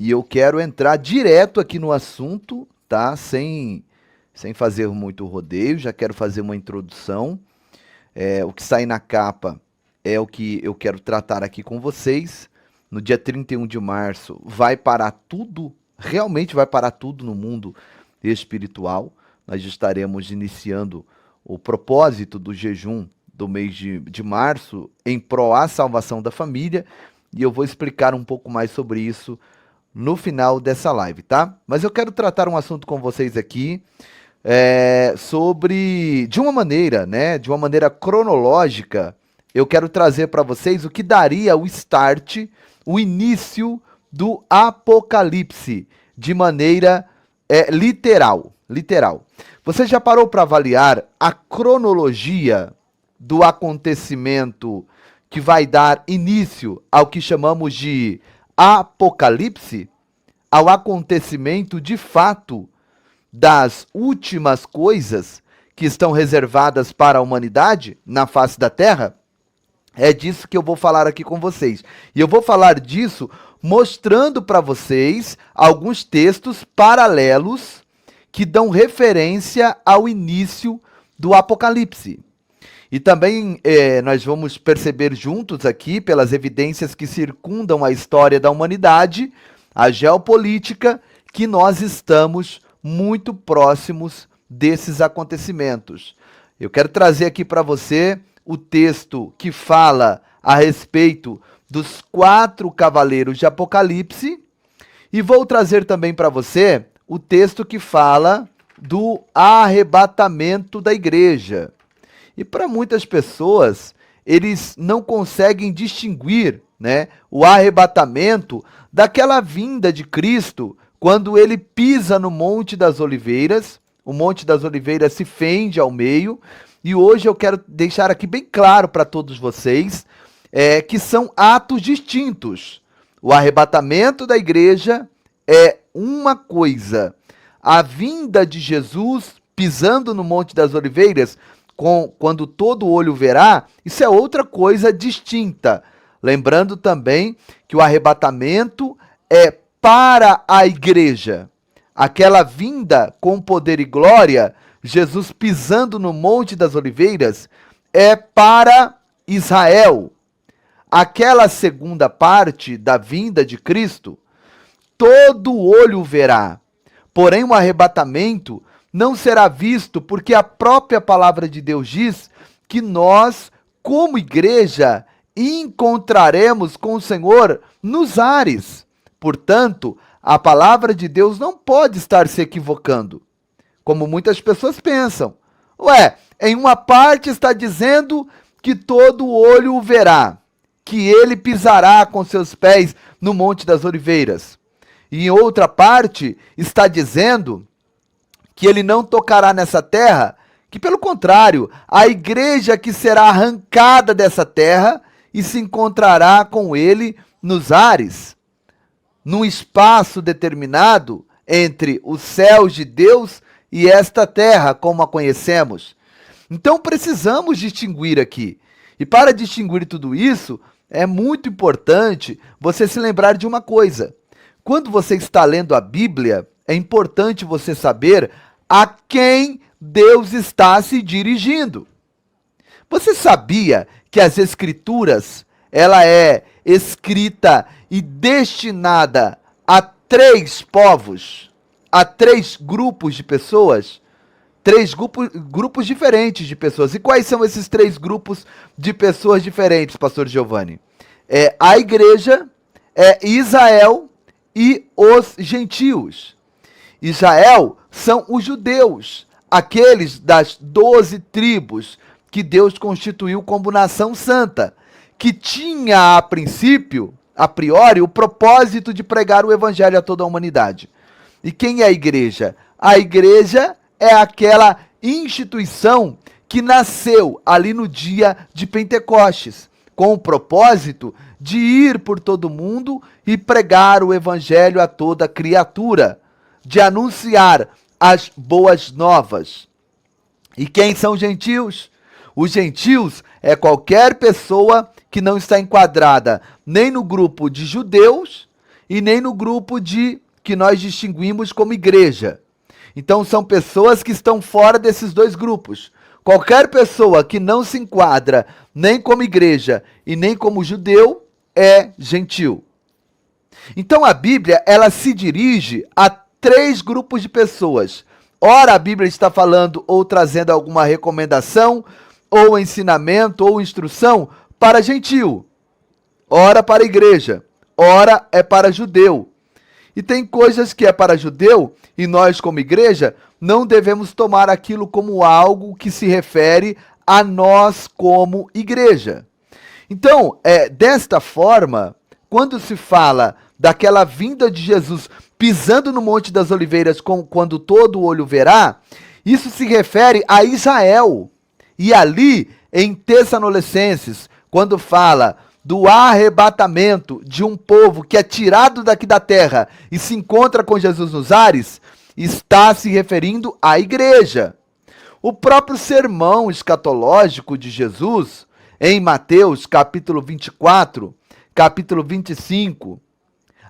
E eu quero entrar direto aqui no assunto, tá? Sem fazer muito rodeio, já quero fazer uma introdução. O que sai na capa é o que eu quero tratar aqui com vocês. No dia 31 de março vai parar tudo, realmente vai parar tudo no mundo espiritual. Nós estaremos iniciando o propósito do jejum do mês de março em prol à salvação da família. E eu vou explicar um pouco mais sobre isso no final dessa live, tá? Mas eu quero tratar um assunto com vocês aqui sobre, de uma maneira, né? De uma maneira cronológica, eu quero trazer para vocês o que daria o start, o início do Apocalipse, de maneira literal. Você já parou para avaliar a cronologia do acontecimento que vai dar início ao que chamamos de Apocalipse? Ao acontecimento de fato das últimas coisas que estão reservadas para a humanidade na face da Terra? É disso que eu vou falar aqui com vocês. E eu vou falar disso mostrando para vocês alguns textos paralelos que dão referência ao início do Apocalipse. E também nós vamos perceber juntos aqui, pelas evidências que circundam a história da humanidade, a geopolítica, que nós estamos muito próximos desses acontecimentos. Eu quero trazer aqui para você o texto que fala a respeito dos 4 cavaleiros de Apocalipse e vou trazer também para você o texto que fala do arrebatamento da igreja. E para muitas pessoas, eles não conseguem distinguir, né, o arrebatamento daquela vinda de Cristo quando ele pisa no Monte das Oliveiras. O Monte das Oliveiras se fende ao meio. E hoje eu quero deixar aqui bem claro para todos vocês que são atos distintos. O arrebatamento da igreja é uma coisa. A vinda de Jesus pisando no Monte das Oliveiras, quando todo olho verá, isso é outra coisa distinta. Lembrando também que o arrebatamento é para a igreja. Aquela vinda com poder e glória, Jesus pisando no Monte das Oliveiras, é para Israel. Aquela segunda parte da vinda de Cristo, todo olho verá. Porém, o arrebatamento não será visto, porque a própria palavra de Deus diz que nós, como igreja, encontraremos com o Senhor nos ares. Portanto, a palavra de Deus não pode estar se equivocando, como muitas pessoas pensam. Em uma parte está dizendo que todo olho o verá, que ele pisará com seus pés no Monte das Oliveiras. E em outra parte está dizendo que ele não tocará nessa terra, que pelo contrário, a igreja que será arrancada dessa terra e se encontrará com ele nos ares, num espaço determinado entre os céus de Deus e esta terra, como a conhecemos. Então precisamos distinguir aqui. E para distinguir tudo isso, é muito importante você se lembrar de uma coisa. Quando você está lendo a Bíblia, é importante você saber a quem Deus está se dirigindo. Você sabia que as Escrituras, ela é escrita e destinada a 3 povos, a 3 grupos de pessoas? 3 grupos diferentes de pessoas. E quais são esses 3 grupos de pessoas diferentes, pastor Giovanni? A igreja, Israel e os gentios. Israel são os judeus, aqueles das 12 tribos que Deus constituiu como nação santa, que tinha a princípio, a priori, o propósito de pregar o evangelho a toda a humanidade. E quem é a igreja? A igreja é aquela instituição que nasceu ali no dia de Pentecostes, com o propósito de ir por todo mundo e pregar o evangelho a toda criatura, de anunciar as boas novas. E quem são os gentios? Os gentios é qualquer pessoa que não está enquadrada nem no grupo de judeus e nem no grupo de que nós distinguimos como igreja. Então são pessoas que estão fora desses dois grupos. Qualquer pessoa que não se enquadra nem como igreja e nem como judeu é gentil. Então a Bíblia, ela se dirige a três grupos de pessoas. Ora, a Bíblia está falando ou trazendo alguma recomendação, ou ensinamento, ou instrução para gentil. Ora para a igreja, ora é para judeu. E tem coisas que é para judeu e nós, como igreja, não devemos tomar aquilo como algo que se refere a nós como igreja. Então, desta forma, quando se fala daquela vinda de Jesus pisando no Monte das Oliveiras, quando todo olho verá, isso se refere a Israel. E ali, em Tessalonicenses, quando fala do arrebatamento de um povo que é tirado daqui da terra e se encontra com Jesus nos ares, está se referindo à igreja. O próprio sermão escatológico de Jesus, em Mateus capítulo 24, capítulo 25,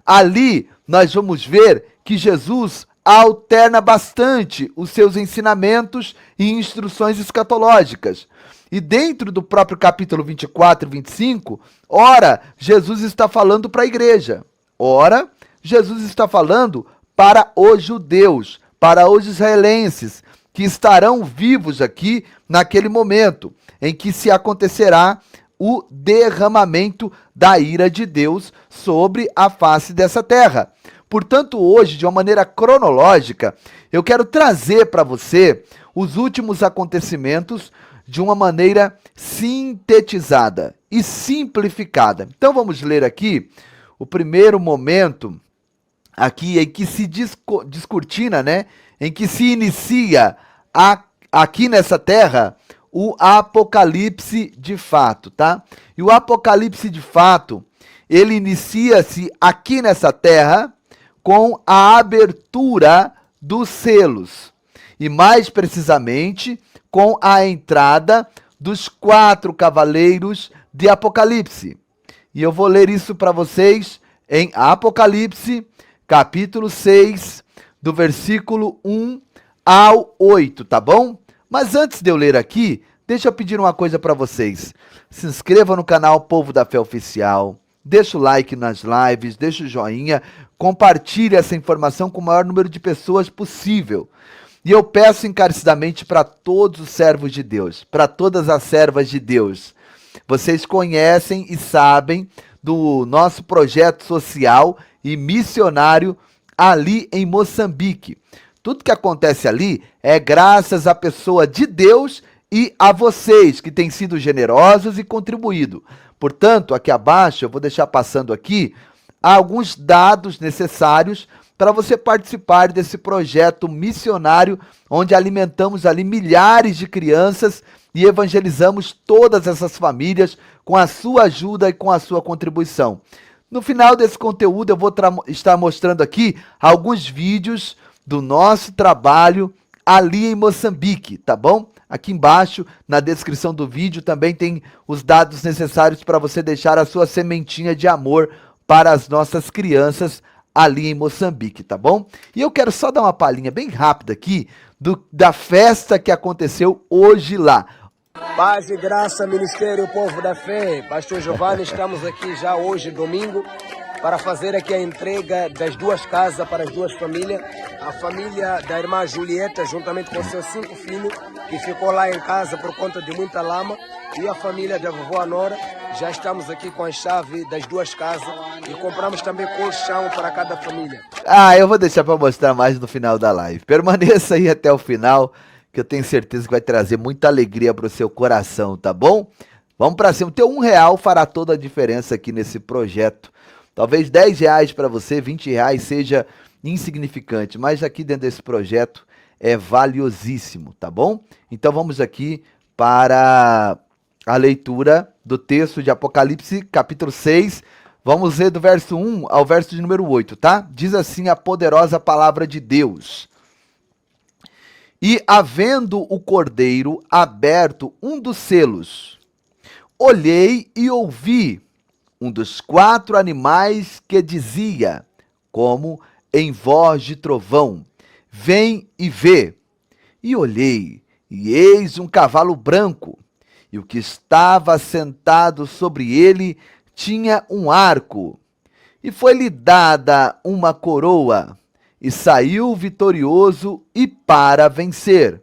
ali nós vamos ver que Jesus alterna bastante os seus ensinamentos e instruções escatológicas. E dentro do próprio capítulo 24 e 25, ora, Jesus está falando para a igreja. Ora, Jesus está falando para os judeus, para os israelenses, que estarão vivos aqui naquele momento em que se acontecerá o derramamento da ira de Deus sobre a face dessa terra. Portanto, hoje, de uma maneira cronológica, eu quero trazer para você os últimos acontecimentos de uma maneira sintetizada e simplificada. Então vamos ler aqui o primeiro momento aqui em que se descortina, né? Em que se inicia aqui nessa terra o Apocalipse de fato, tá? E o Apocalipse de fato, ele inicia-se aqui nessa terra com a abertura dos selos. E mais precisamente, com a entrada dos 4 cavaleiros de Apocalipse. E eu vou ler isso para vocês em Apocalipse, capítulo 6, do versículo 1 ao 8, tá bom? Mas antes de eu ler aqui, deixa eu pedir uma coisa para vocês. Se inscreva no canal Povo da Fé Oficial, deixa o like nas lives, deixa o joinha, compartilhe essa informação com o maior número de pessoas possível. E eu peço encarecidamente para todos os servos de Deus, para todas as servas de Deus. Vocês conhecem e sabem do nosso projeto social e missionário ali em Moçambique. Tudo que acontece ali é graças à pessoa de Deus e a vocês que têm sido generosos e contribuído. Portanto, aqui abaixo, eu vou deixar passando aqui alguns dados necessários para você participar desse projeto missionário, onde alimentamos ali milhares de crianças e evangelizamos todas essas famílias com a sua ajuda e com a sua contribuição. No final desse conteúdo, eu vou estar mostrando aqui alguns vídeos do nosso trabalho ali em Moçambique, tá bom? Aqui embaixo, na descrição do vídeo, também tem os dados necessários para você deixar a sua sementinha de amor para as nossas crianças ali em Moçambique, tá bom? E eu quero só dar uma palhinha bem rápida aqui da festa que aconteceu hoje lá. Paz e graça, Ministério Povo da Fé. Pastor Giovanni, estamos aqui já hoje, domingo, para fazer aqui a entrega das 2 casas para as 2 famílias. A família da irmã Julieta, juntamente com seus 5 filhos, que ficou lá em casa por conta de muita lama. E a família da vovó Anora, já estamos aqui com a chave das 2 casas e compramos também colchão para cada família. Eu vou deixar para mostrar mais no final da live. Permaneça aí até o final, que eu tenho certeza que vai trazer muita alegria para o seu coração, tá bom? Vamos para cima. Teu R$1 fará toda a diferença aqui nesse projeto. Talvez R$10 para você, R$20 seja insignificante, mas aqui dentro desse projeto é valiosíssimo, tá bom? Então vamos aqui para a leitura do texto de Apocalipse, capítulo 6. Vamos ler do verso 1 ao verso de número 8, tá? Diz assim a poderosa palavra de Deus. E havendo o cordeiro aberto um dos selos, olhei e ouvi um dos 4 animais que dizia, como em voz de trovão: vem e vê. E olhei, e eis um cavalo branco, e o que estava sentado sobre ele tinha um arco, e foi-lhe dada uma coroa, e saiu vitorioso e para vencer.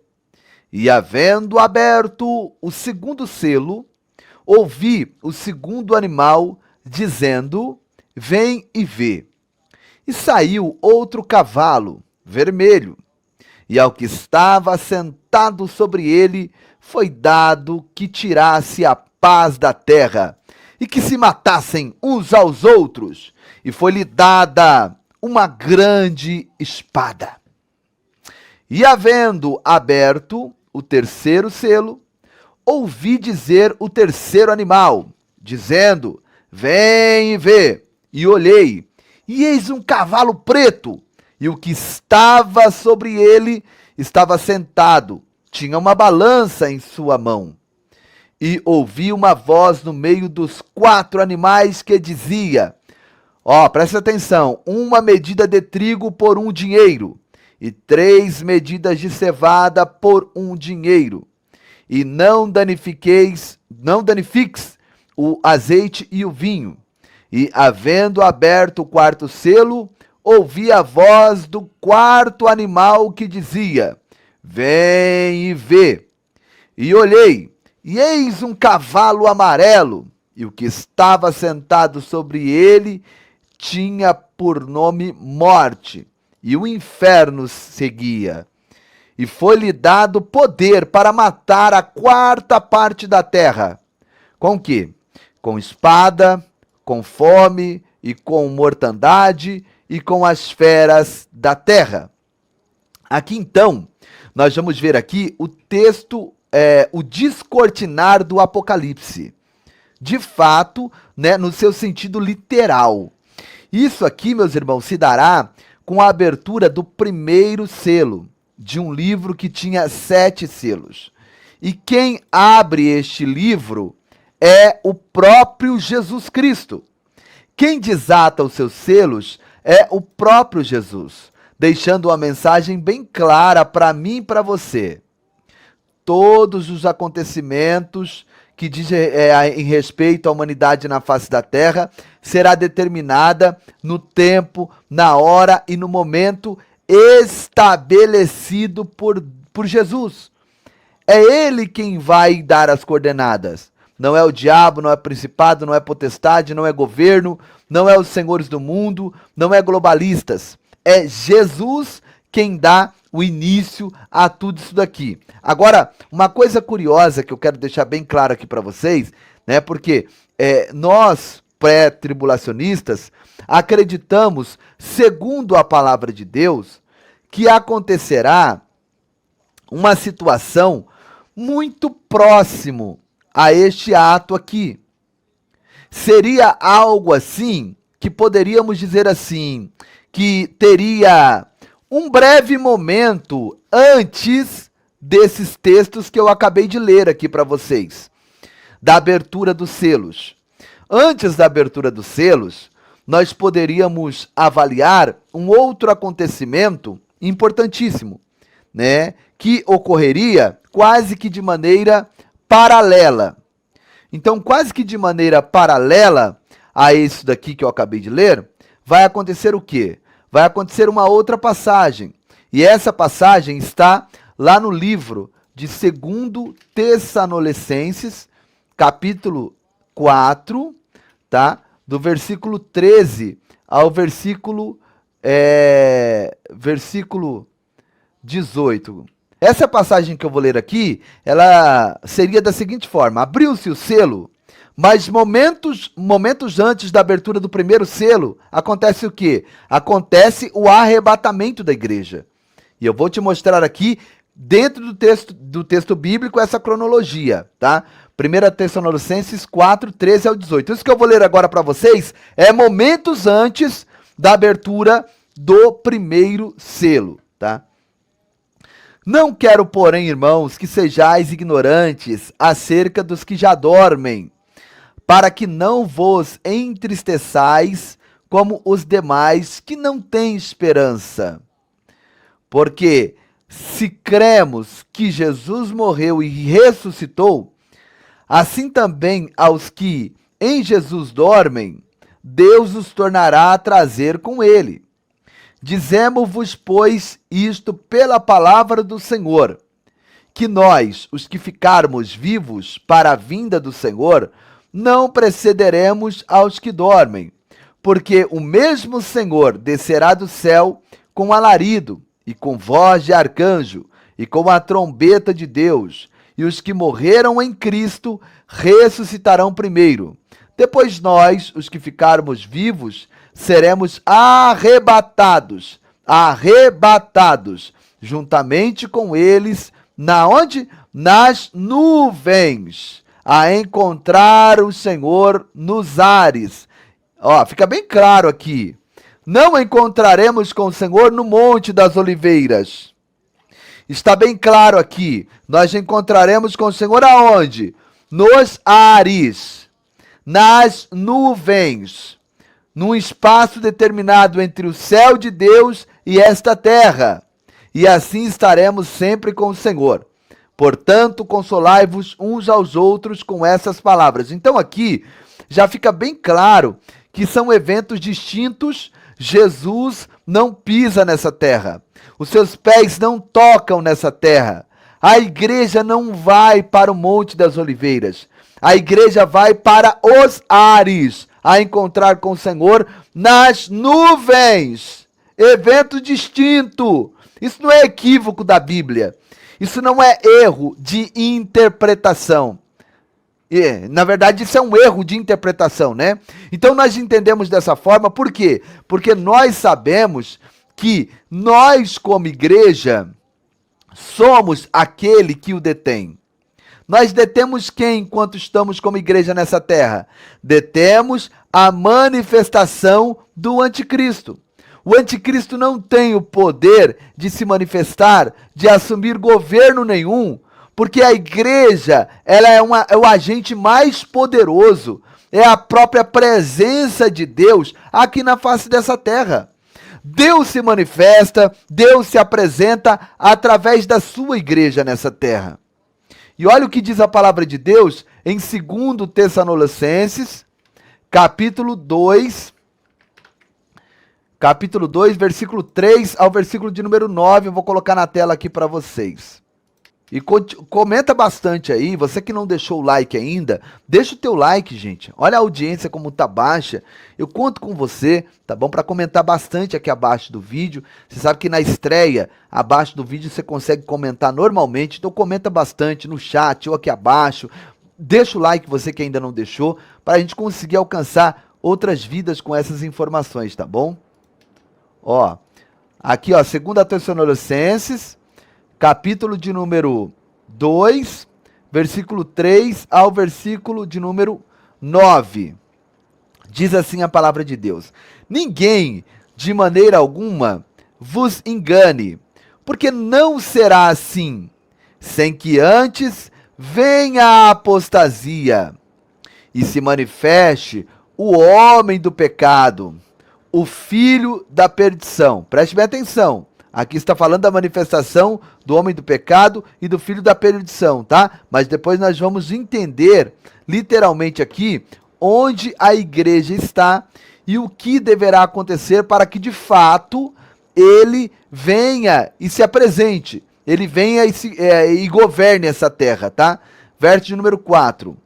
E havendo aberto o segundo selo, ouvi o segundo animal dizendo: vem e vê. E saiu outro cavalo, vermelho, e ao que estava sentado sobre ele foi dado que tirasse a paz da terra, e que se matassem uns aos outros, e foi-lhe dada uma grande espada. E havendo aberto o terceiro selo, ouvi dizer o terceiro animal, dizendo: vem e vê. E olhei, e eis um cavalo preto, e o que estava sobre ele estava sentado, tinha uma balança em sua mão. E ouvi uma voz no meio dos 4 animais que dizia: presta atenção, 1 medida de trigo por 1 dinheiro, e 3 medidas de cevada por 1 dinheiro. E não danifiques o azeite e o vinho. E havendo aberto o 4º selo, ouvi a voz do 4º animal que dizia: vem e vê. E olhei, e eis um cavalo amarelo, e o que estava sentado sobre ele tinha por nome Morte, e o inferno seguia. E foi-lhe dado poder para matar a 4ª parte da terra. Com quê? Com espada, com fome e com mortandade e com as feras da terra. Aqui então, nós vamos ver aqui o texto, o descortinar do Apocalipse. De fato, né, no seu sentido literal. Isso aqui, meus irmãos, se dará com a abertura do 1º selo de um livro que tinha 7 selos. E quem abre este livro é o próprio Jesus Cristo. Quem desata os seus selos é o próprio Jesus, deixando uma mensagem bem clara para mim e para você. Todos os acontecimentos que dizem em respeito à humanidade na face da terra será determinada no tempo, na hora e no momento estabelecido por Jesus. É ele quem vai dar as coordenadas. Não é o diabo, não é principado, não é potestade, não é governo, não é os senhores do mundo, não é globalistas. É Jesus quem dá o início a tudo isso daqui. Agora, uma coisa curiosa que eu quero deixar bem claro aqui para vocês, né? Porque nós, pré-tribulacionistas, acreditamos, segundo a palavra de Deus, que acontecerá uma situação muito próximo a este ato aqui. Seria algo assim, que poderíamos dizer assim, que teria um breve momento antes desses textos que eu acabei de ler aqui para vocês, da abertura dos selos. Antes da abertura dos selos, nós poderíamos avaliar um outro acontecimento importantíssimo, né, que ocorreria quase que de maneira paralela. Então, quase que de maneira paralela a isso daqui que eu acabei de ler, vai acontecer o quê? Vai acontecer uma outra passagem. E essa passagem está lá no livro de 2 Tessalonicenses, capítulo 4, tá? Do versículo 13 ao versículo 18. Essa passagem que eu vou ler aqui, ela seria da seguinte forma: abriu-se o selo, mas momentos antes da abertura do 1º selo, acontece o quê? Acontece o arrebatamento da igreja. E eu vou te mostrar aqui, dentro do texto bíblico, essa cronologia, tá? 1 Tessalonicenses 4, 13 ao 18. Isso que eu vou ler agora para vocês é momentos antes da abertura do 1º selo, tá? Não quero, porém, irmãos, que sejais ignorantes acerca dos que já dormem, para que não vos entristeçais como os demais que não têm esperança. Porque se cremos que Jesus morreu e ressuscitou, assim também aos que em Jesus dormem, Deus os tornará a trazer com ele. Dizemos-vos, pois, isto pela palavra do Senhor, que nós, os que ficarmos vivos para a vinda do Senhor, não precederemos aos que dormem, porque o mesmo Senhor descerá do céu com alarido, e com voz de arcanjo, e com a trombeta de Deus, e os que morreram em Cristo ressuscitarão primeiro. Depois nós, os que ficarmos vivos, seremos arrebatados, juntamente com eles, na onde? Nas nuvens, a encontrar o Senhor nos ares. Ó, fica bem claro aqui. Não encontraremos com o Senhor no Monte das Oliveiras. Está bem claro aqui. Nós encontraremos com o Senhor aonde? Nos ares, nas nuvens, num espaço determinado entre o céu de Deus e esta terra. E assim estaremos sempre com o Senhor. Portanto, consolai-vos uns aos outros com essas palavras. Então aqui já fica bem claro que são eventos distintos. Jesus não pisa nessa terra. Os seus pés não tocam nessa terra. A igreja não vai para o Monte das Oliveiras. A igreja vai para os ares, a encontrar com o Senhor nas nuvens. Evento distinto. Isso não é equívoco da Bíblia. Isso não é erro de interpretação. Na verdade, isso é um erro de interpretação, né? Então, nós entendemos dessa forma, por quê? Porque nós sabemos que nós, como igreja, somos aquele que o detém. Nós detemos quem enquanto estamos como igreja nessa terra? Detemos a manifestação do anticristo. O anticristo não tem o poder de se manifestar, de assumir governo nenhum, porque a igreja ela é o agente mais poderoso, é a própria presença de Deus aqui na face dessa terra. Deus se manifesta, Deus se apresenta através da sua igreja nessa terra. E olha o que diz a palavra de Deus em 2 Tessalonicenses, capítulo 2, versículo 3 ao versículo de número 9, eu vou colocar na tela aqui para vocês. E comenta bastante aí, você que não deixou o like ainda, deixa o teu like, gente. Olha a audiência como tá baixa. Eu conto com você, tá bom? Para comentar bastante aqui abaixo do vídeo. Você sabe que na estreia, abaixo do vídeo, você consegue comentar normalmente. Então comenta bastante no chat ou aqui abaixo. Deixa o like, você que ainda não deixou, para a gente conseguir alcançar outras vidas com essas informações, tá bom? Ó, aqui ó, 2 Tessalonicenses, capítulo de número 2, versículo 3 ao versículo de número 9. Diz assim a palavra de Deus: ninguém, de maneira alguma, vos engane, porque não será assim, sem que antes venha a apostasia e se manifeste o homem do pecado, o filho da perdição. Preste bem atenção. Aqui está falando da manifestação do homem do pecado e do filho da perdição, tá? Mas depois nós vamos entender, literalmente aqui, onde a igreja está e o que deverá acontecer para que, de fato, ele venha e se apresente. Ele venha e governe essa terra, tá? Verso de número 4.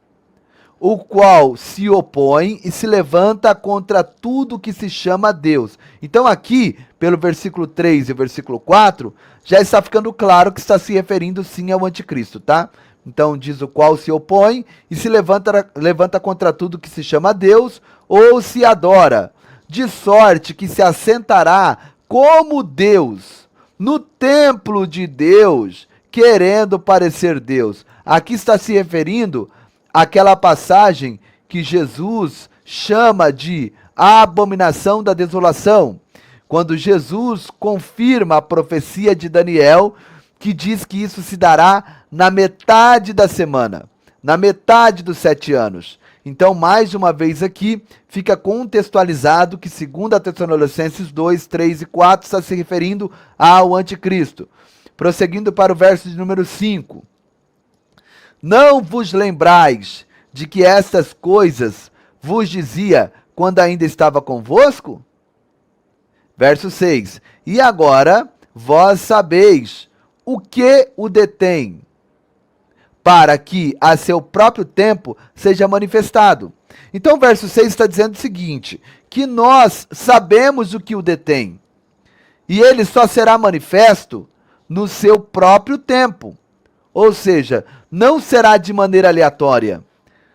O qual se opõe e se levanta contra tudo que se chama Deus. Então aqui, pelo versículo 3 e versículo 4, já está ficando claro que está se referindo sim ao anticristo, tá? Então diz o qual se opõe e se levanta contra tudo que se chama Deus ou se adora, de sorte que se assentará como Deus no templo de Deus, querendo parecer Deus. Aqui está se referindo aquela passagem que Jesus chama de abominação da desolação, quando Jesus confirma a profecia de Daniel, que diz que isso se dará na metade da semana, na metade dos 7 anos. Então, mais uma vez aqui, fica contextualizado que 2 Tessalonicenses 2, 3 e 4 está se referindo ao anticristo. Prosseguindo para o verso de número 5. Não vos lembrais de que estas coisas vos dizia quando ainda estava convosco? Verso 6. E agora vós sabeis o que o detém, para que a seu próprio tempo seja manifestado. Então o verso 6 está dizendo o seguinte, que nós sabemos o que o detém, e ele só será manifesto no seu próprio tempo. Ou seja, não será de maneira aleatória,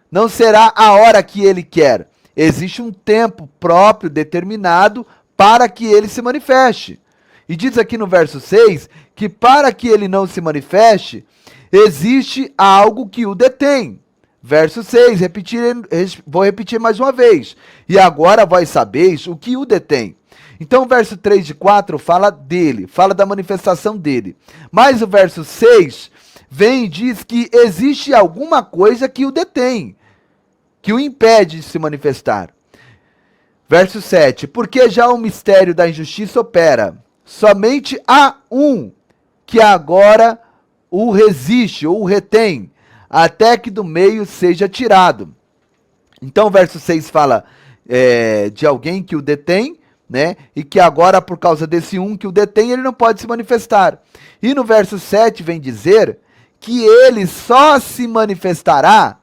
não será a hora que ele quer. Existe um tempo próprio, determinado, para que ele se manifeste. E diz aqui no verso 6, que para que ele não se manifeste, existe algo que o detém. Verso 6, vou repetir mais uma vez. E agora vós sabeis o que o detém. Então o verso 3 de 4 fala dele, fala da manifestação dele. Mas o verso 6 vem e diz que existe alguma coisa que o detém, que o impede de se manifestar. Verso 7, porque já o mistério da injustiça opera. Somente há um que agora o resiste ou o retém, até que do meio seja tirado. Então o verso 6 fala de alguém que o detém, né? E que agora, por causa desse um que o detém, ele não pode se manifestar. E no verso 7 vem dizer que ele só se manifestará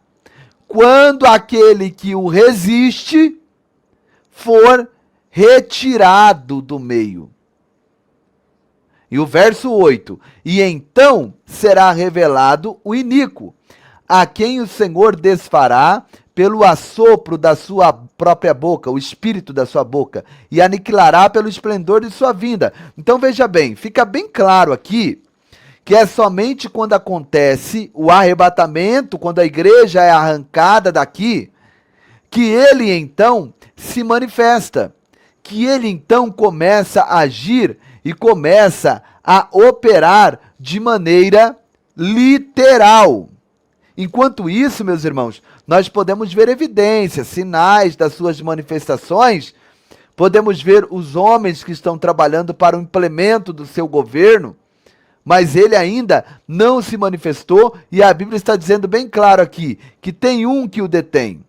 quando aquele que o resiste for retirado do meio. E o verso 8, e então será revelado o iníquo, a quem o Senhor desfará pelo assopro da sua própria boca, o espírito da sua boca, e aniquilará pelo esplendor de sua vinda. Então veja bem, fica bem claro aqui, que é somente quando acontece o arrebatamento, quando a igreja é arrancada daqui, que ele então se manifesta, que ele então começa a agir e começa a operar de maneira literal. Enquanto isso, meus irmãos, nós podemos ver evidências, sinais das suas manifestações, podemos ver os homens que estão trabalhando para o implemento do seu governo, mas ele ainda não se manifestou e a Bíblia está dizendo bem claro aqui, que tem um que o detém.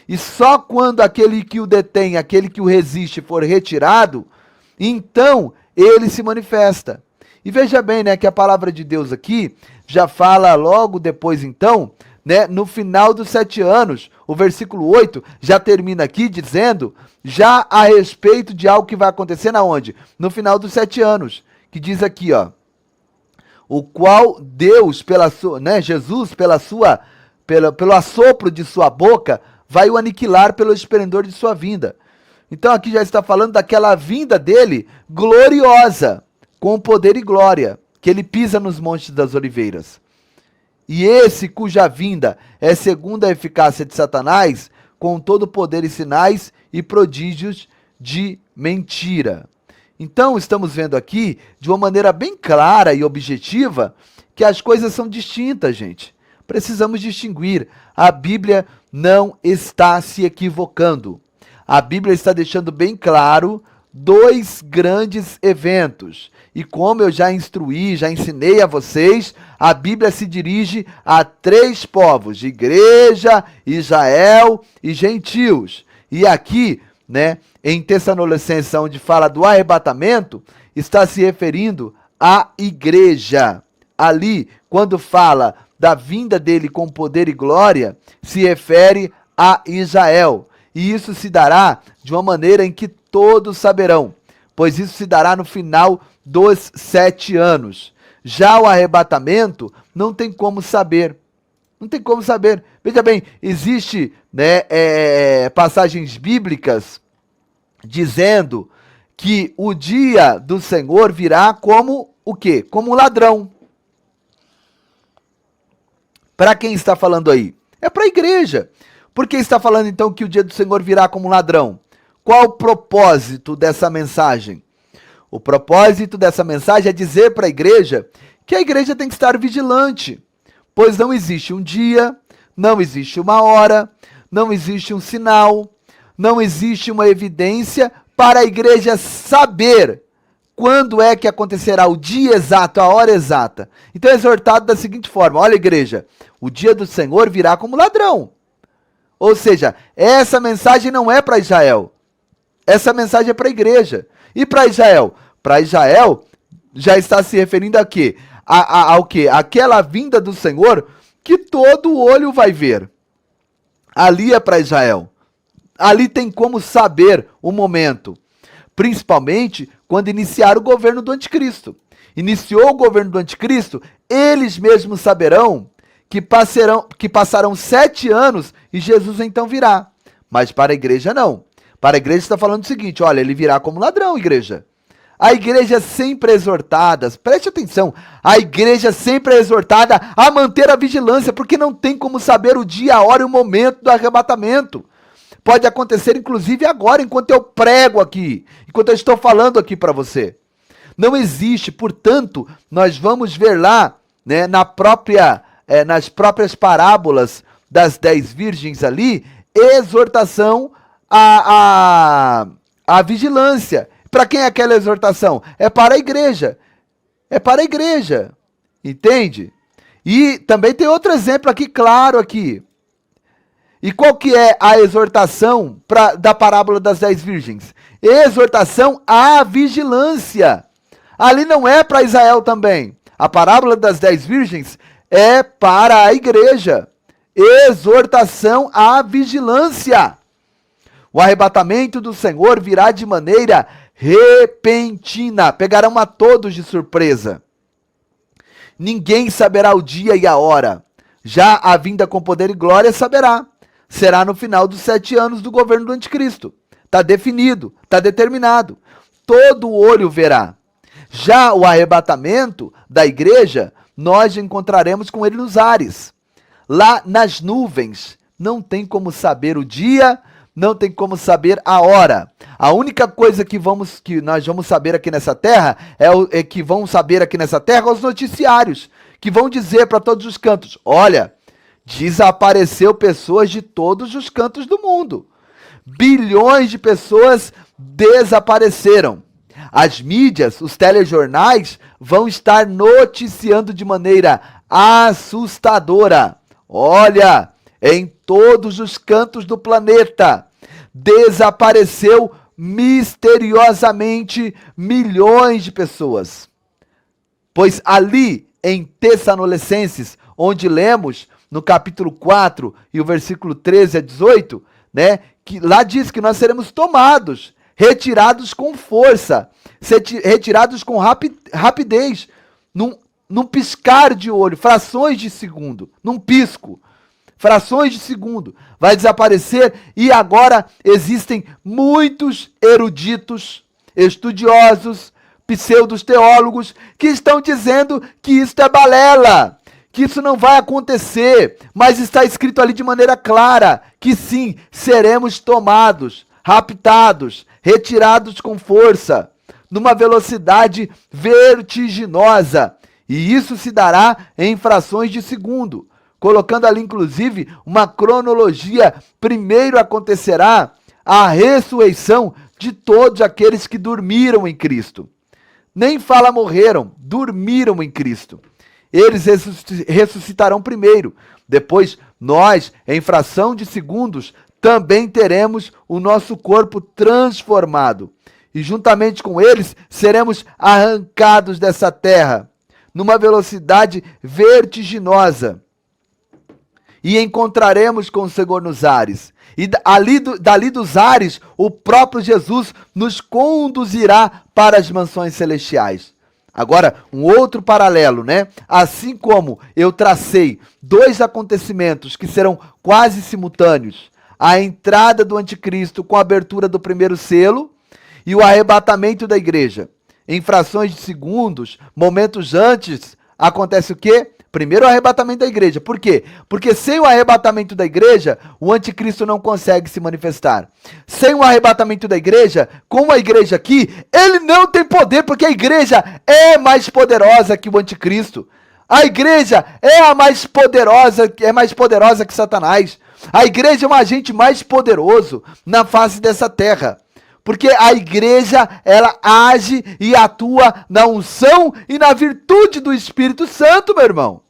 E só quando aquele que o detém, aquele que o resiste for retirado, então ele se manifesta. E veja bem, né, que a palavra de Deus aqui já fala logo depois então, né, no final dos 7 anos, o versículo 8 já termina aqui dizendo, já a respeito de algo que vai acontecer na onde? No final dos 7 anos, que diz aqui, ó, o qual Deus, Jesus, pelo assopro de sua boca, vai o aniquilar pelo esplendor de sua vinda. Então aqui já está falando daquela vinda dele gloriosa, com poder e glória, que ele pisa nos montes das oliveiras. E esse cuja vinda é segundo a eficácia de Satanás, com todo poder e sinais e prodígios de mentira. Então estamos vendo aqui, de uma maneira bem clara e objetiva, que as coisas são distintas, gente. Precisamos distinguir. A Bíblia não está se equivocando. A Bíblia está deixando bem claro 2 grandes eventos. E como eu já instruí, já ensinei a vocês, a Bíblia se dirige a 3 povos, igreja, Israel e gentios. E aqui, né, em Tessalonicenses, onde fala do arrebatamento, está se referindo à igreja. Ali, quando fala da vinda dele com poder e glória, se refere a Israel. E isso se dará de uma maneira em que todos saberão, pois isso se dará no final dos 7 anos. Já o arrebatamento não tem como saber. Não tem como saber. Veja bem, existe, né, passagens bíblicas dizendo que o dia do Senhor virá como o quê? Como um ladrão. Para quem está falando aí? É para a igreja. Por que está falando então que o dia do Senhor virá como um ladrão? Qual o propósito dessa mensagem? O propósito dessa mensagem é dizer para a igreja que a igreja tem que estar vigilante, pois não existe um dia, não existe uma hora, não existe um sinal, não existe uma evidência para a igreja saber quando é que acontecerá o dia exato, a hora exata. Então é exortado da seguinte forma: olha, igreja, o dia do Senhor virá como ladrão. Ou seja, essa mensagem não é para Israel. Essa mensagem é para a igreja. E para Israel? Para Israel, já está se referindo a quê? Ao quê? Aquela vinda do Senhor que todo olho vai ver. Ali é para Israel. Ali tem como saber o momento. Principalmente quando iniciar o governo do anticristo. Iniciou o governo do anticristo, eles mesmos saberão que passarão 7 anos e Jesus então virá. Mas para a igreja não. Para a igreja está falando o seguinte: olha, ele virá como ladrão, igreja. A igreja é sempre exortada, preste atenção, a igreja sempre é exortada a manter a vigilância, porque não tem como saber o dia, a hora e o momento do arrebatamento. Pode acontecer inclusive agora, enquanto eu prego aqui, enquanto eu estou falando aqui para você. Não existe, portanto, nós vamos ver lá, né, nas próprias parábolas das 10 virgens ali, exortação à vigilância. Para quem é aquela exortação? É para a igreja. É para a igreja. Entende? E também tem outro exemplo aqui, claro aqui. E qual que é a exortação da parábola das 10 virgens? Exortação à vigilância. Ali não é para Israel também. A parábola das 10 virgens é para a igreja. Exortação à vigilância. O arrebatamento do Senhor virá de maneira repentina. Pegarão a todos de surpresa. Ninguém saberá o dia e a hora. Já a vinda com poder e glória saberá. Será no final dos 7 anos do governo do anticristo. Está definido, está determinado. Todo olho verá. Já o arrebatamento da igreja, nós encontraremos com ele nos ares. Lá nas nuvens, não tem como saber o dia, não tem como saber a hora. A única coisa que nós vamos saber aqui nessa terra que vão saber aqui nessa terra os noticiários, que vão dizer para todos os cantos: olha, desapareceu pessoas de todos os cantos do mundo. Bilhões de pessoas desapareceram. As mídias, os telejornais vão estar noticiando de maneira assustadora. Olha, em todos os cantos do planeta, desapareceu misteriosamente milhões de pessoas. Pois ali em Tessalonicenses, onde lemos no capítulo 4 e o versículo 13 a 18, né, que lá diz que nós seremos tomados, retirados com força, retirados com rapidez, num piscar de olho, frações de segundo, num pisco, frações de segundo, vai desaparecer. E agora existem muitos eruditos, estudiosos, pseudos teólogos que estão dizendo que isso é balela, que isso não vai acontecer, mas está escrito ali de maneira clara que sim, seremos tomados, raptados, retirados com força, numa velocidade vertiginosa, e isso se dará em frações de segundo, colocando ali inclusive uma cronologia. Primeiro acontecerá a ressurreição de todos aqueles que dormiram em Cristo. Nem fala morreram, dormiram em Cristo. Eles ressuscitarão primeiro. Depois, nós, em fração de segundos, também teremos o nosso corpo transformado. E juntamente com eles, seremos arrancados dessa terra, numa velocidade vertiginosa. E encontraremos com o Senhor nos ares. E dali dos ares, o próprio Jesus nos conduzirá para as mansões celestiais. Agora, um outro paralelo, né? Assim como eu tracei 2 acontecimentos que serão quase simultâneos, a entrada do anticristo com a abertura do primeiro selo e o arrebatamento da igreja. Em frações de segundos, momentos antes, acontece o quê? Primeiro o arrebatamento da igreja. Por quê? Porque sem o arrebatamento da igreja, o anticristo não consegue se manifestar. Sem o arrebatamento da igreja, com a igreja aqui, ele não tem poder, porque a igreja é mais poderosa que o anticristo. A igreja é mais poderosa que Satanás. A igreja é um agente mais poderoso na face dessa terra. Porque a igreja, ela age e atua na unção e na virtude do Espírito Santo, meu irmão.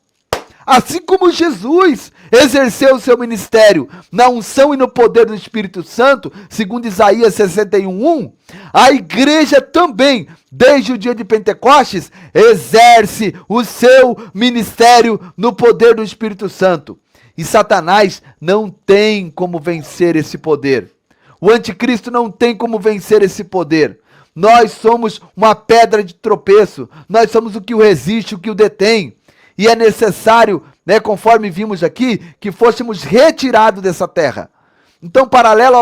Assim como Jesus exerceu o seu ministério na unção e no poder do Espírito Santo, segundo Isaías 61:1, a igreja também, desde o dia de Pentecostes, exerce o seu ministério no poder do Espírito Santo. E Satanás não tem como vencer esse poder. O anticristo não tem como vencer esse poder. Nós somos uma pedra de tropeço. Nós somos o que o resiste, o que o detém. E é necessário, né, conforme vimos aqui, que fôssemos retirados dessa terra. Então, paralelo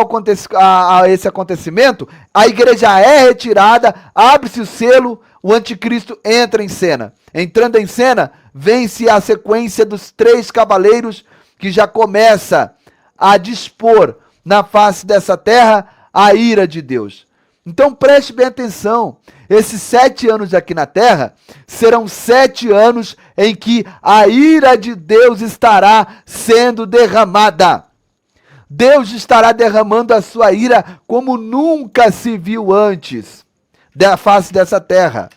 a esse acontecimento, a igreja é retirada, abre-se o selo, o anticristo entra em cena. Entrando em cena, vem-se a sequência dos 3 cavaleiros que já começa a dispor na face dessa terra a ira de Deus. Então preste bem atenção, esses 7 anos aqui na terra serão 7 anos em que a ira de Deus estará sendo derramada. Deus estará derramando a sua ira como nunca se viu antes da face dessa terra.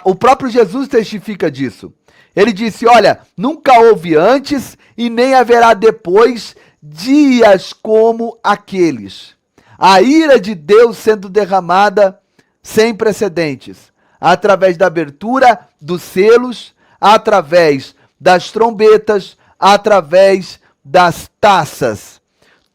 O próprio Jesus testifica disso. Ele disse, olha, nunca houve antes e nem haverá depois dias como aqueles. A ira de Deus sendo derramada sem precedentes, através da abertura dos selos, através das trombetas, através das taças.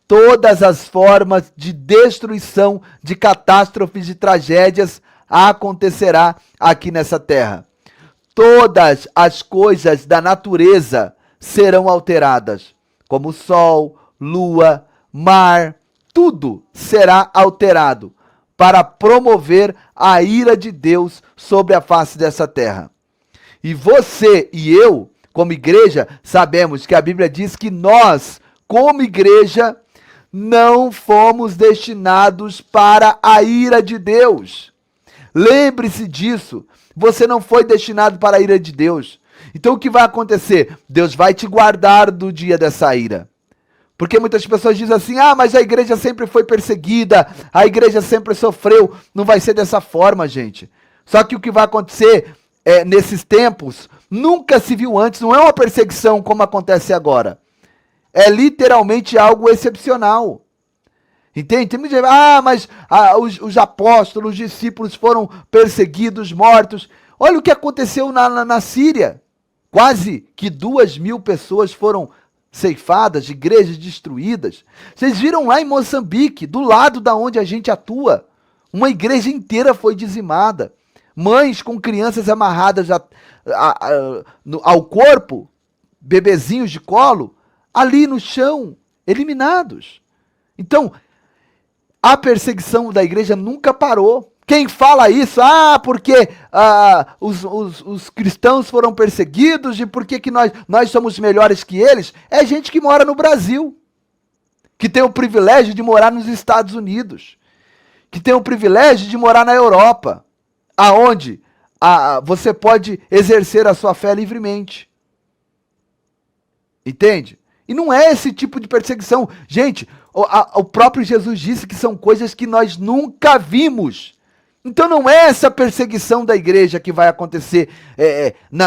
Todas as formas de destruição, de catástrofes, de tragédias acontecerá aqui nessa terra. Todas as coisas da natureza serão alteradas, como sol, lua, mar, tudo será alterado para promover a ira de Deus sobre a face dessa terra. E você e eu, como igreja, sabemos que a Bíblia diz que nós, como igreja, não fomos destinados para a ira de Deus. Lembre-se disso. Você não foi destinado para a ira de Deus. Então o que vai acontecer? Deus vai te guardar do dia dessa ira. Porque muitas pessoas dizem assim, mas a igreja sempre foi perseguida, a igreja sempre sofreu. Não vai ser dessa forma, gente. Só que o que vai acontecer nesses tempos, nunca se viu antes, não é uma perseguição como acontece agora. É literalmente algo excepcional. Entende? Tem muita gente, mas os apóstolos, os discípulos foram perseguidos, mortos. Olha o que aconteceu na Síria. Quase que 2.000 pessoas foram ceifadas, igrejas destruídas. Vocês viram lá em Moçambique, do lado da onde a gente atua, uma igreja inteira foi dizimada. Mães com crianças amarradas ao corpo, bebezinhos de colo, ali no chão, eliminados. Então, a perseguição da igreja nunca parou. Quem fala isso, porque os cristãos foram perseguidos e por que nós somos melhores que eles, é gente que mora no Brasil, que tem o privilégio de morar nos Estados Unidos, que tem o privilégio de morar na Europa, aonde você pode exercer a sua fé livremente. Entende? E não é esse tipo de perseguição. Gente, o próprio Jesus disse que são coisas que nós nunca vimos. Então não é essa perseguição da igreja que vai acontecer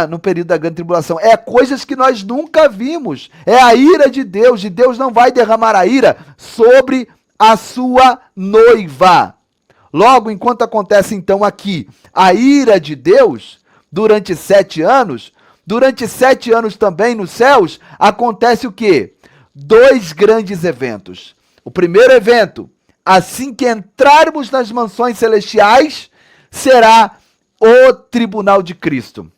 no período da grande tribulação. É coisas que nós nunca vimos. É a ira de Deus. E Deus não vai derramar a ira sobre a sua noiva. Logo, enquanto acontece então aqui a ira de Deus, durante 7 anos, durante 7 anos também nos céus, acontece o quê? 2 grandes eventos. O primeiro evento, assim que entrarmos nas mansões celestiais, será o tribunal de Cristo.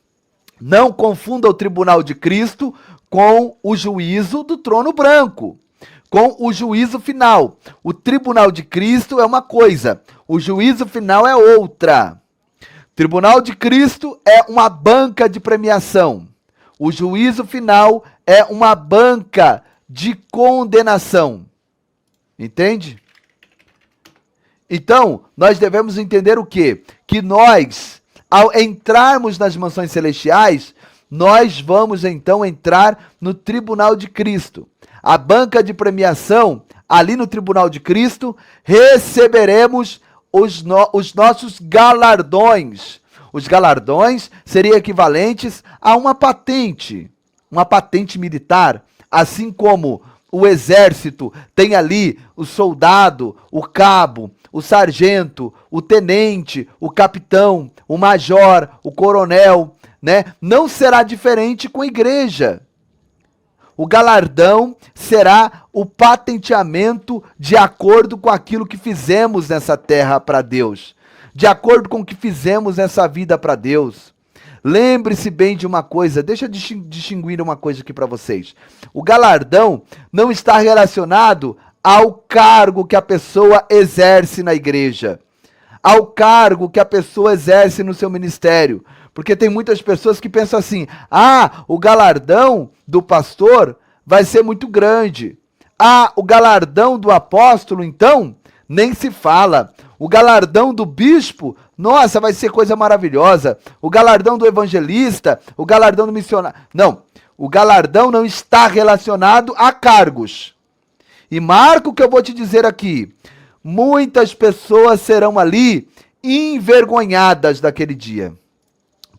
Não confunda o tribunal de Cristo com o juízo do trono branco, com o juízo final. O tribunal de Cristo é uma coisa, o juízo final é outra. Tribunal de Cristo é uma banca de premiação. O juízo final é uma banca de condenação. Entende? Então, nós devemos entender o quê? Que nós, ao entrarmos nas mansões celestiais, nós vamos então entrar no tribunal de Cristo. A banca de premiação, ali no tribunal de Cristo, receberemos os nossos galardões. Os galardões seriam equivalentes a uma patente militar, assim como o exército tem ali o soldado, o cabo, o sargento, o tenente, o capitão, o major, o coronel, né? Não será diferente com a igreja. O galardão será o patenteamento de acordo com aquilo que fizemos nessa terra para Deus, de acordo com o que fizemos nessa vida para Deus. Lembre-se bem de uma coisa, deixa eu distinguir uma coisa aqui para vocês. O galardão não está relacionado ao cargo que a pessoa exerce na igreja, ao cargo que a pessoa exerce no seu ministério. Porque tem muitas pessoas que pensam assim, o galardão do pastor vai ser muito grande. O galardão do apóstolo, então, nem se fala. O galardão do bispo, nossa, vai ser coisa maravilhosa. O galardão do evangelista, o galardão do missionário. Não, o galardão não está relacionado a cargos. E marca o que eu vou te dizer aqui. Muitas pessoas serão ali envergonhadas daquele dia.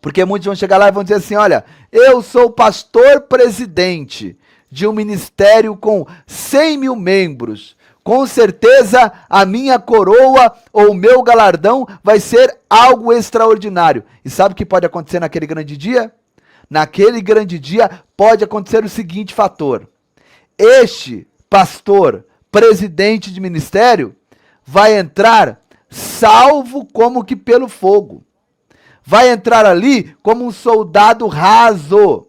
Porque muitos vão chegar lá e vão dizer assim, olha, eu sou pastor presidente de um ministério com 100 mil membros. Com certeza a minha coroa ou o meu galardão vai ser algo extraordinário. E sabe o que pode acontecer naquele grande dia? Naquele grande dia pode acontecer o seguinte fator. Este pastor, presidente de ministério, vai entrar salvo como que pelo fogo. Vai entrar ali como um soldado raso.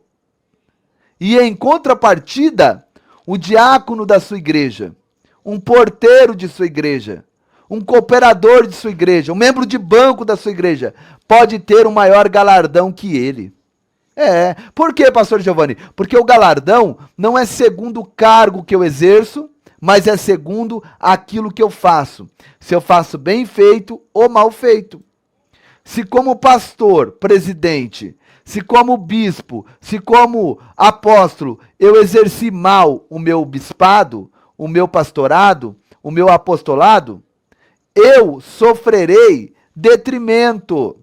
E em contrapartida, o diácono da sua igreja, um porteiro de sua igreja, um cooperador de sua igreja, um membro de banco da sua igreja, pode ter um maior galardão que ele. Por quê, pastor Giovanni? Porque o galardão não é segundo o cargo que eu exerço, mas é segundo aquilo que eu faço. Se eu faço bem feito ou mal feito. Se como pastor, presidente, se como bispo, se como apóstolo, eu exerci mal o meu bispado, o meu pastorado, o meu apostolado, eu sofrerei detrimento,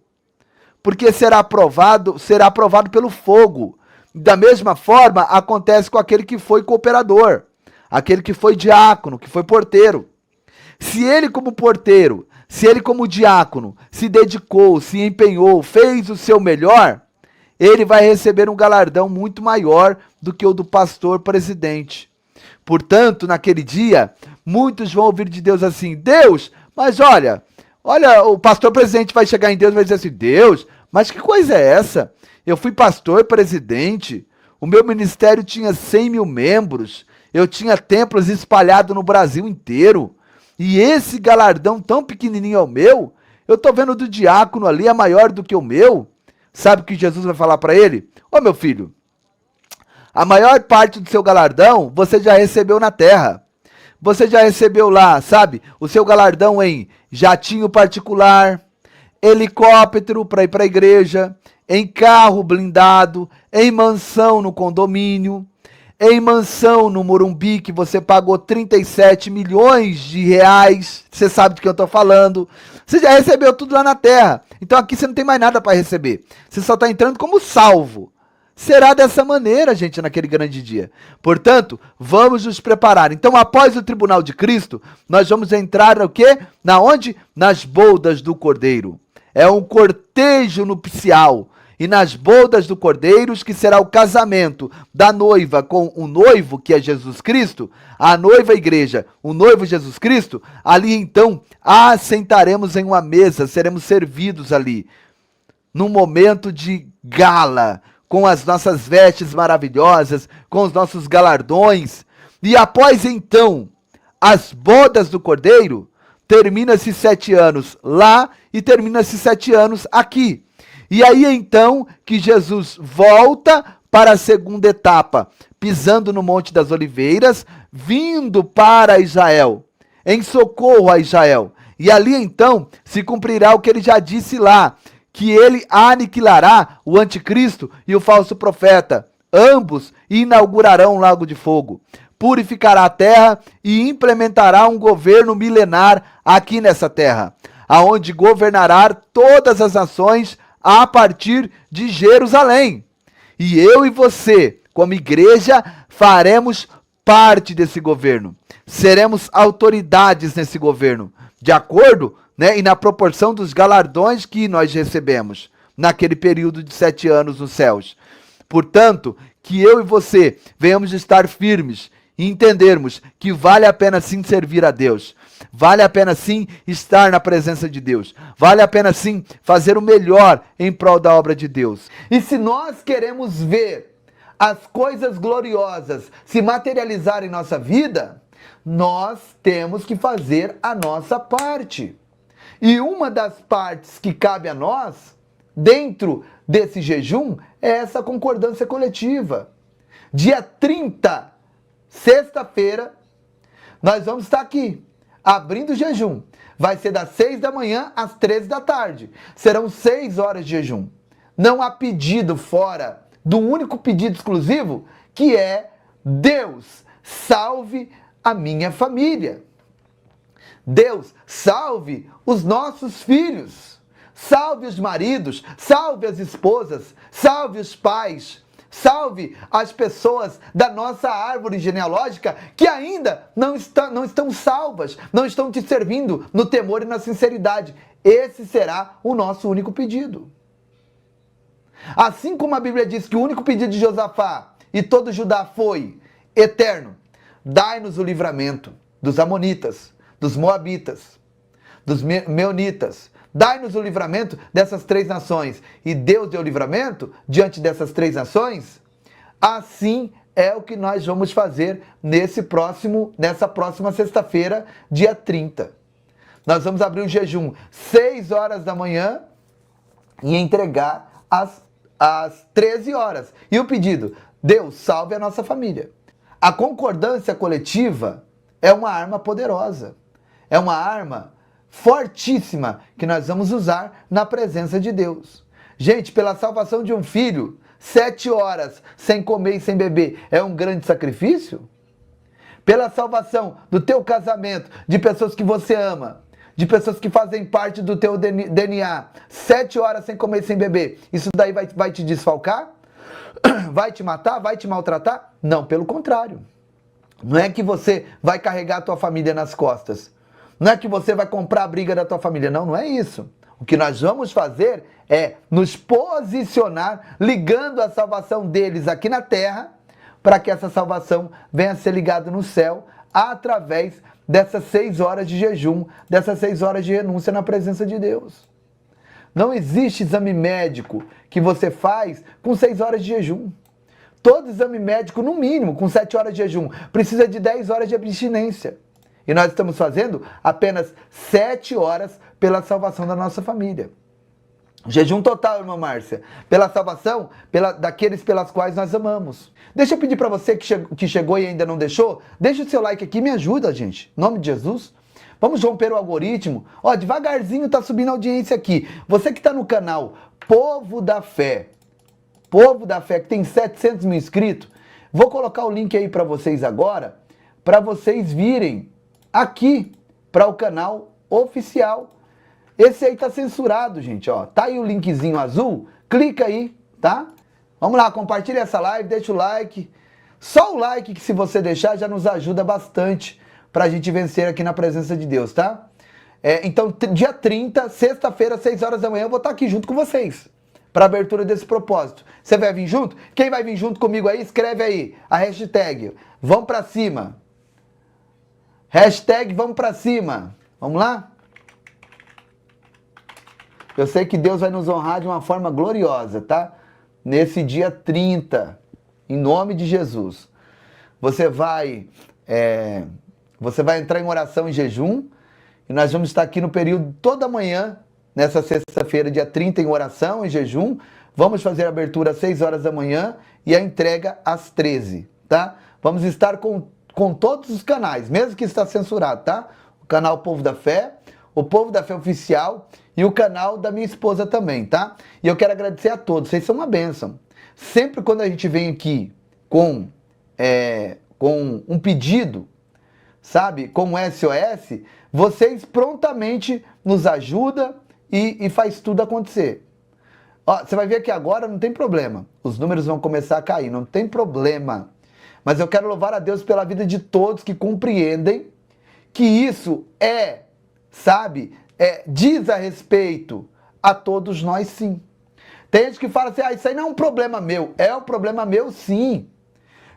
porque será aprovado pelo fogo. Da mesma forma, acontece com aquele que foi cooperador, aquele que foi diácono, que foi porteiro. Se ele como porteiro, se ele como diácono, se dedicou, se empenhou, fez o seu melhor, ele vai receber um galardão muito maior do que o do pastor presidente. Portanto, naquele dia, muitos vão ouvir de Deus assim, Deus, mas olha, o pastor presidente vai chegar em Deus e vai dizer assim, Deus, mas que coisa é essa? Eu fui pastor presidente, o meu ministério tinha 100 mil membros, eu tinha templos espalhados no Brasil inteiro, e esse galardão tão pequenininho é o meu, eu tô vendo do diácono ali, é maior do que o meu. Sabe o que Jesus vai falar para ele? Meu filho, a maior parte do seu galardão você já recebeu na terra. Você já recebeu lá, sabe? O seu galardão em jatinho particular, helicóptero para ir para a igreja, em carro blindado, em mansão no condomínio, em mansão no Morumbi, que você pagou 37 milhões de reais. Você sabe do que eu estou falando. Você já recebeu tudo lá na terra. Então aqui você não tem mais nada para receber. Você só está entrando como salvo. Será dessa maneira, gente, naquele grande dia. Portanto, vamos nos preparar. Então, após o tribunal de Cristo, nós vamos entrar no quê? Na onde? Nas bodas do Cordeiro. É um cortejo nupcial. E nas bodas do Cordeiro, que será o casamento da noiva com o noivo, que é Jesus Cristo, a noiva a igreja, o noivo Jesus Cristo, ali então assentaremos em uma mesa, seremos servidos ali, num momento de gala, com as nossas vestes maravilhosas, com os nossos galardões. E após então as bodas do Cordeiro, termina-se 7 anos lá e termina-se 7 anos aqui. E aí então que Jesus volta para a segunda etapa, pisando no Monte das Oliveiras, vindo para Israel, em socorro a Israel. E ali então se cumprirá o que ele já disse lá, que ele aniquilará o anticristo e o falso profeta. Ambos inaugurarão um lago de fogo, purificará a terra e implementará um governo milenar aqui nessa terra, aonde governará todas as nações a partir de Jerusalém. E eu e você, como igreja, faremos parte desse governo. Seremos autoridades nesse governo, de acordo, né, e na proporção dos galardões que nós recebemos naquele período de 7 anos nos céus. Portanto, que eu e você venhamos estar firmes e entendermos que vale a pena sim servir a Deus. Vale a pena sim estar na presença de Deus. Vale a pena sim fazer o melhor em prol da obra de Deus. E se nós queremos ver as coisas gloriosas se materializar em nossa vida, nós temos que fazer a nossa parte. E uma das partes que cabe a nós, dentro desse jejum, é essa concordância coletiva. Dia 30, sexta-feira, nós vamos estar aqui, abrindo o jejum. Vai ser das 6 da manhã às 13 da tarde. Serão 6 horas de jejum. Não há pedido fora do único pedido exclusivo, que é: Deus, salve a minha família. Deus, salve os nossos filhos. Salve os maridos, salve as esposas, salve os pais, salve as pessoas da nossa árvore genealógica que ainda não estão salvas, não estão te servindo no temor e na sinceridade. Esse será o nosso único pedido. Assim como a Bíblia diz que o único pedido de Josafá e todo Judá foi eterno: dai-nos o livramento dos amonitas, dos moabitas, dos meunitas. Dai-nos o livramento dessas 3 nações. E Deus deu o livramento diante dessas 3 nações. Assim é o que nós vamos fazer nessa próxima sexta-feira, dia 30. Nós vamos abrir o jejum 6 horas da manhã e entregar às 13 horas. E o pedido: Deus, salve a nossa família. A concordância coletiva é uma arma poderosa. É uma arma fortíssima que nós vamos usar na presença de Deus. Gente, pela salvação de um filho, 7 horas sem comer e sem beber é um grande sacrifício? Pela salvação do teu casamento, de pessoas que você ama, de pessoas que fazem parte do teu DNA, 7 horas sem comer e sem beber, isso daí vai te desfalcar? Vai te matar? Vai te maltratar? Não, pelo contrário. Não é que você vai carregar a tua família nas costas. Não é que você vai comprar a briga da tua família. Não, não é isso. O que nós vamos fazer é nos posicionar, ligando a salvação deles aqui na terra, para que essa salvação venha a ser ligada no céu, através dessas 6 horas de jejum, dessas 6 horas de renúncia na presença de Deus. Não existe exame médico que você faz com 6 horas de jejum. Todo exame médico, no mínimo, com 7 horas de jejum, precisa de 10 horas de abstinência. E nós estamos fazendo apenas 7 horas pela salvação da nossa família. Jejum total, irmã Márcia, pela salvação daqueles pelas quais nós amamos. Deixa eu pedir para você que chegou e ainda não deixou, deixa o seu like aqui, me ajuda, gente, em nome de Jesus. Vamos romper o algoritmo. Ó, devagarzinho tá subindo a audiência aqui. Você que está no canal Povo da Fé, que tem 700 mil inscritos, vou colocar o link aí para vocês agora, para vocês virem aqui para o canal oficial. Esse aí tá censurado, gente, ó. Tá aí o linkzinho azul, clica aí, tá? Vamos lá, compartilha essa live, deixa o like. Só o like que, se você deixar, já nos ajuda bastante pra gente vencer aqui na presença de Deus, tá? Então, dia 30, sexta-feira, 6 horas da manhã, eu vou estar aqui junto com vocês para abertura desse propósito. Você vai vir junto? Quem vai vir junto comigo aí, escreve aí a hashtag Vamos Pra Cima. Hashtag Vamos Pra Cima. Vamos lá? Eu sei que Deus vai nos honrar de uma forma gloriosa, tá? Nesse dia 30, em nome de Jesus. Você vai entrar em oração e jejum, e nós vamos estar aqui no período toda manhã, nessa sexta-feira, dia 30, em oração e jejum. Vamos fazer a abertura às 6 horas da manhã e a entrega às 13, tá? Vamos estar com todos os canais, mesmo que está censurado, tá? O canal Povo da Fé, o Povo da Fé Oficial e o canal da minha esposa também, tá? E eu quero agradecer a todos, vocês são uma bênção. Sempre quando a gente vem aqui com um pedido, sabe, com SOS, vocês prontamente nos ajudam e faz tudo acontecer. Ó, você vai ver que agora não tem problema, os números vão começar a cair, não tem problema. Mas eu quero louvar a Deus pela vida de todos que compreendem que isso sabe, diz a respeito a todos nós sim. Tem gente que fala assim, isso aí não é um problema meu. É um problema meu sim.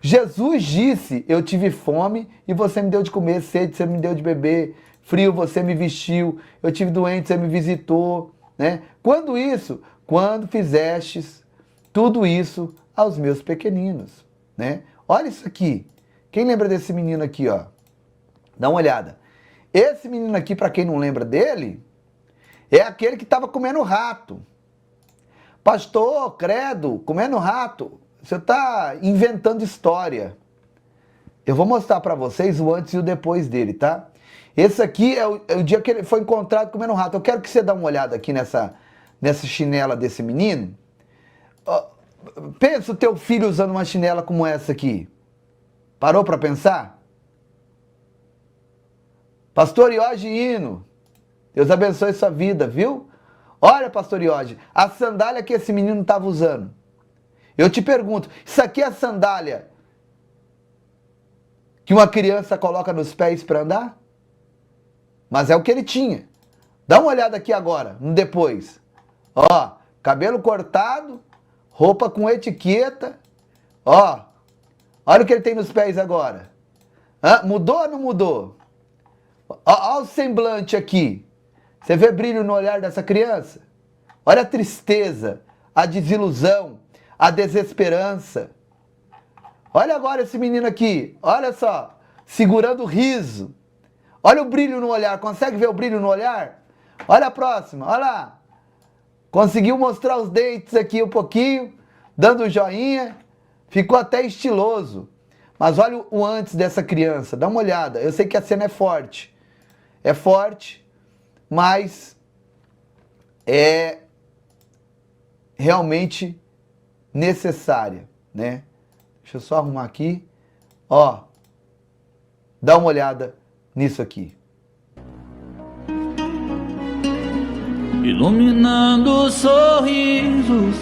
Jesus disse, eu tive fome e você me deu de comer, sede, você me deu de beber, frio, você me vestiu, eu tive doente, você me visitou, né? Quando isso? Quando fizestes tudo isso aos meus pequeninos, né? Olha isso aqui. Quem lembra desse menino aqui, ó? Dá uma olhada. Esse menino aqui, para quem não lembra dele, é aquele que estava comendo rato. Pastor, credo, comendo rato. Você está inventando história. Eu vou mostrar para vocês o antes e o depois dele, tá? Esse aqui é o dia que ele foi encontrado comendo rato. Eu quero que você dê uma olhada aqui nessa chinela desse menino. Pensa o teu filho usando uma chinela como essa aqui. Parou para pensar? Pastor Ioge Hino, Deus abençoe sua vida, viu? Olha, pastor Ioge, a sandália que esse menino estava usando. Eu te pergunto, isso aqui é a sandália que uma criança coloca nos pés para andar? Mas é o que ele tinha. Dá uma olhada aqui agora, no depois. Ó, cabelo cortado, roupa com etiqueta. Ó, olha o que ele tem nos pés agora. Mudou ou não mudou? Olha o semblante aqui. Você vê brilho no olhar dessa criança? Olha a tristeza, a desilusão, a desesperança. Olha agora esse menino aqui, olha só, segurando o riso. Olha o brilho no olhar, consegue ver o brilho no olhar? Olha a próxima, olha lá. Conseguiu mostrar os dentes aqui um pouquinho, dando um joinha, ficou até estiloso. Mas olha o antes dessa criança, dá uma olhada. Eu sei que a cena é forte, mas é realmente necessária, né? Deixa eu só arrumar aqui. Ó, dá uma olhada nisso aqui. Iluminando sorrisos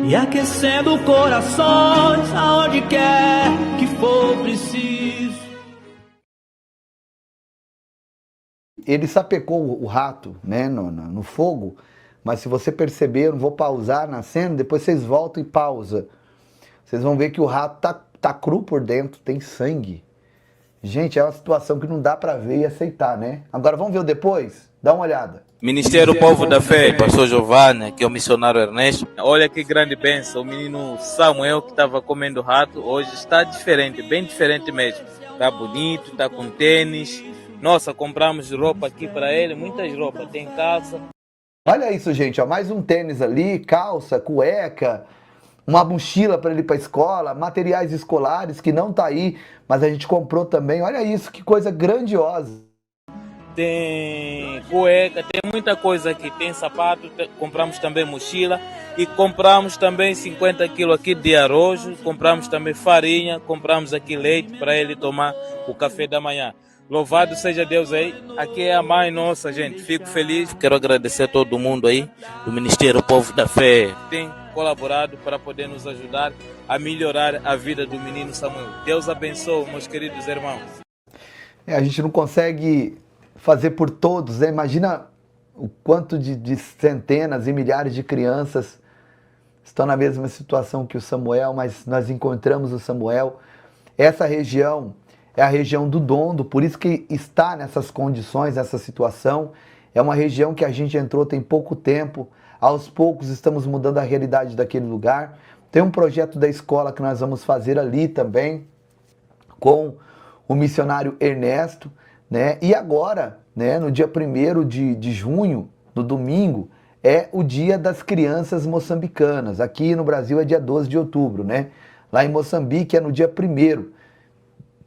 e aquecendo corações aonde quer que for preciso. Ele sapecou o rato, né, no fogo, mas se você perceber, eu não vou pausar na cena, depois vocês voltam e pausa. Vocês vão ver que o rato tá cru por dentro, tem sangue. Gente, é uma situação que não dá para ver e aceitar, né? Agora vamos ver o depois? Dá uma olhada. Ministério Povo da Fé, pastor Giovanni, que é o missionário Ernesto. Olha que grande bênção, o menino Samuel que estava comendo rato, hoje está diferente, bem diferente mesmo. Está bonito, está com tênis. Nossa, compramos roupa aqui para ele, muitas roupas, tem calça. Olha isso, gente, ó, mais um tênis ali, calça, cueca, uma mochila para ele ir para a escola, materiais escolares que não tá aí, mas a gente comprou também. Olha isso, que coisa grandiosa. Tem cueca, tem muita coisa aqui, tem sapato, compramos também mochila e compramos também 50 quilos aqui de arroz, compramos também farinha, compramos aqui leite para ele tomar o café da manhã. Louvado seja Deus aí, aqui é a mãe nossa, gente, fico feliz. Quero agradecer a todo mundo aí do Ministério Povo da Fé, tem colaborado para poder nos ajudar a melhorar a vida do menino Samuel. Deus abençoe, meus queridos irmãos. A gente não consegue fazer por todos, né? Imagina o quanto de centenas e milhares de crianças estão na mesma situação que o Samuel, mas nós encontramos o Samuel. Essa região é a região do Dondo, por isso que está nessas condições, nessa situação. É uma região que a gente entrou tem pouco tempo, aos poucos estamos mudando a realidade daquele lugar. Tem um projeto da escola que nós vamos fazer ali também, com o missionário Ernesto, né? E agora, né, no dia 1º de junho, no domingo, é o Dia das Crianças Moçambicanas. Aqui no Brasil é dia 12 de outubro, né? Lá em Moçambique é no dia 1º.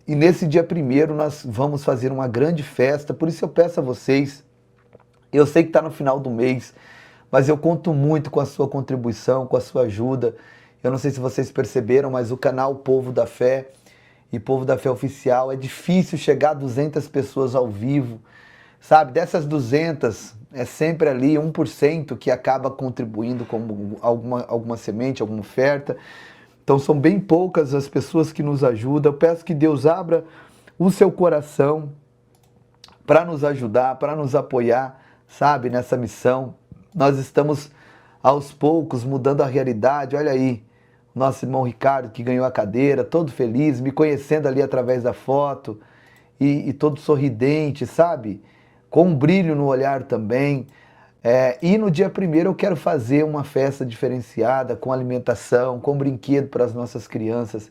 E nesse dia 1º nós vamos fazer uma grande festa, por isso eu peço a vocês, eu sei que está no final do mês, mas eu conto muito com a sua contribuição, com a sua ajuda. Eu não sei se vocês perceberam, mas o canal Povo da Fé e Povo da Fé Oficial, é difícil chegar a 200 pessoas ao vivo, sabe? Dessas 200, é sempre ali 1% que acaba contribuindo com alguma semente, alguma oferta. Então são bem poucas as pessoas que nos ajudam. Eu peço que Deus abra o seu coração para nos ajudar, para nos apoiar, sabe, nessa missão. Nós estamos aos poucos mudando a realidade. Olha aí, nosso irmão Ricardo que ganhou a cadeira, todo feliz, me conhecendo ali através da foto e todo sorridente, sabe? Com um brilho no olhar também. E no dia 1º eu quero fazer uma festa diferenciada, com alimentação, com brinquedo para as nossas crianças.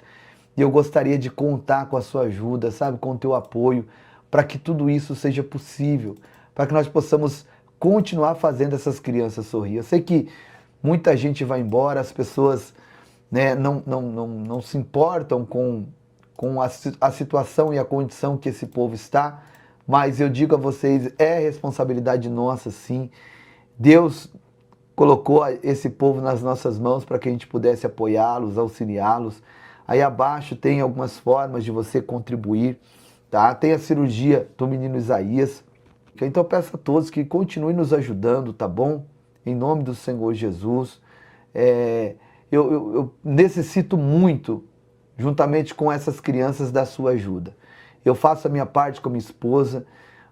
E eu gostaria de contar com a sua ajuda, sabe, com o teu apoio, para que tudo isso seja possível, para que nós possamos continuar fazendo essas crianças sorrir. Eu sei que muita gente vai embora, as pessoas, né, não se importam com a situação e a condição que esse povo está, mas eu digo a vocês, é responsabilidade nossa, sim. Deus colocou esse povo nas nossas mãos para que a gente pudesse apoiá-los, auxiliá-los. Aí abaixo tem algumas formas de você contribuir, tá? Tem a cirurgia do menino Isaías. Então eu peço a todos que continuem nos ajudando, tá bom? Em nome do Senhor Jesus. Eu necessito muito, juntamente com essas crianças, da sua ajuda. Eu faço a minha parte com a minha esposa,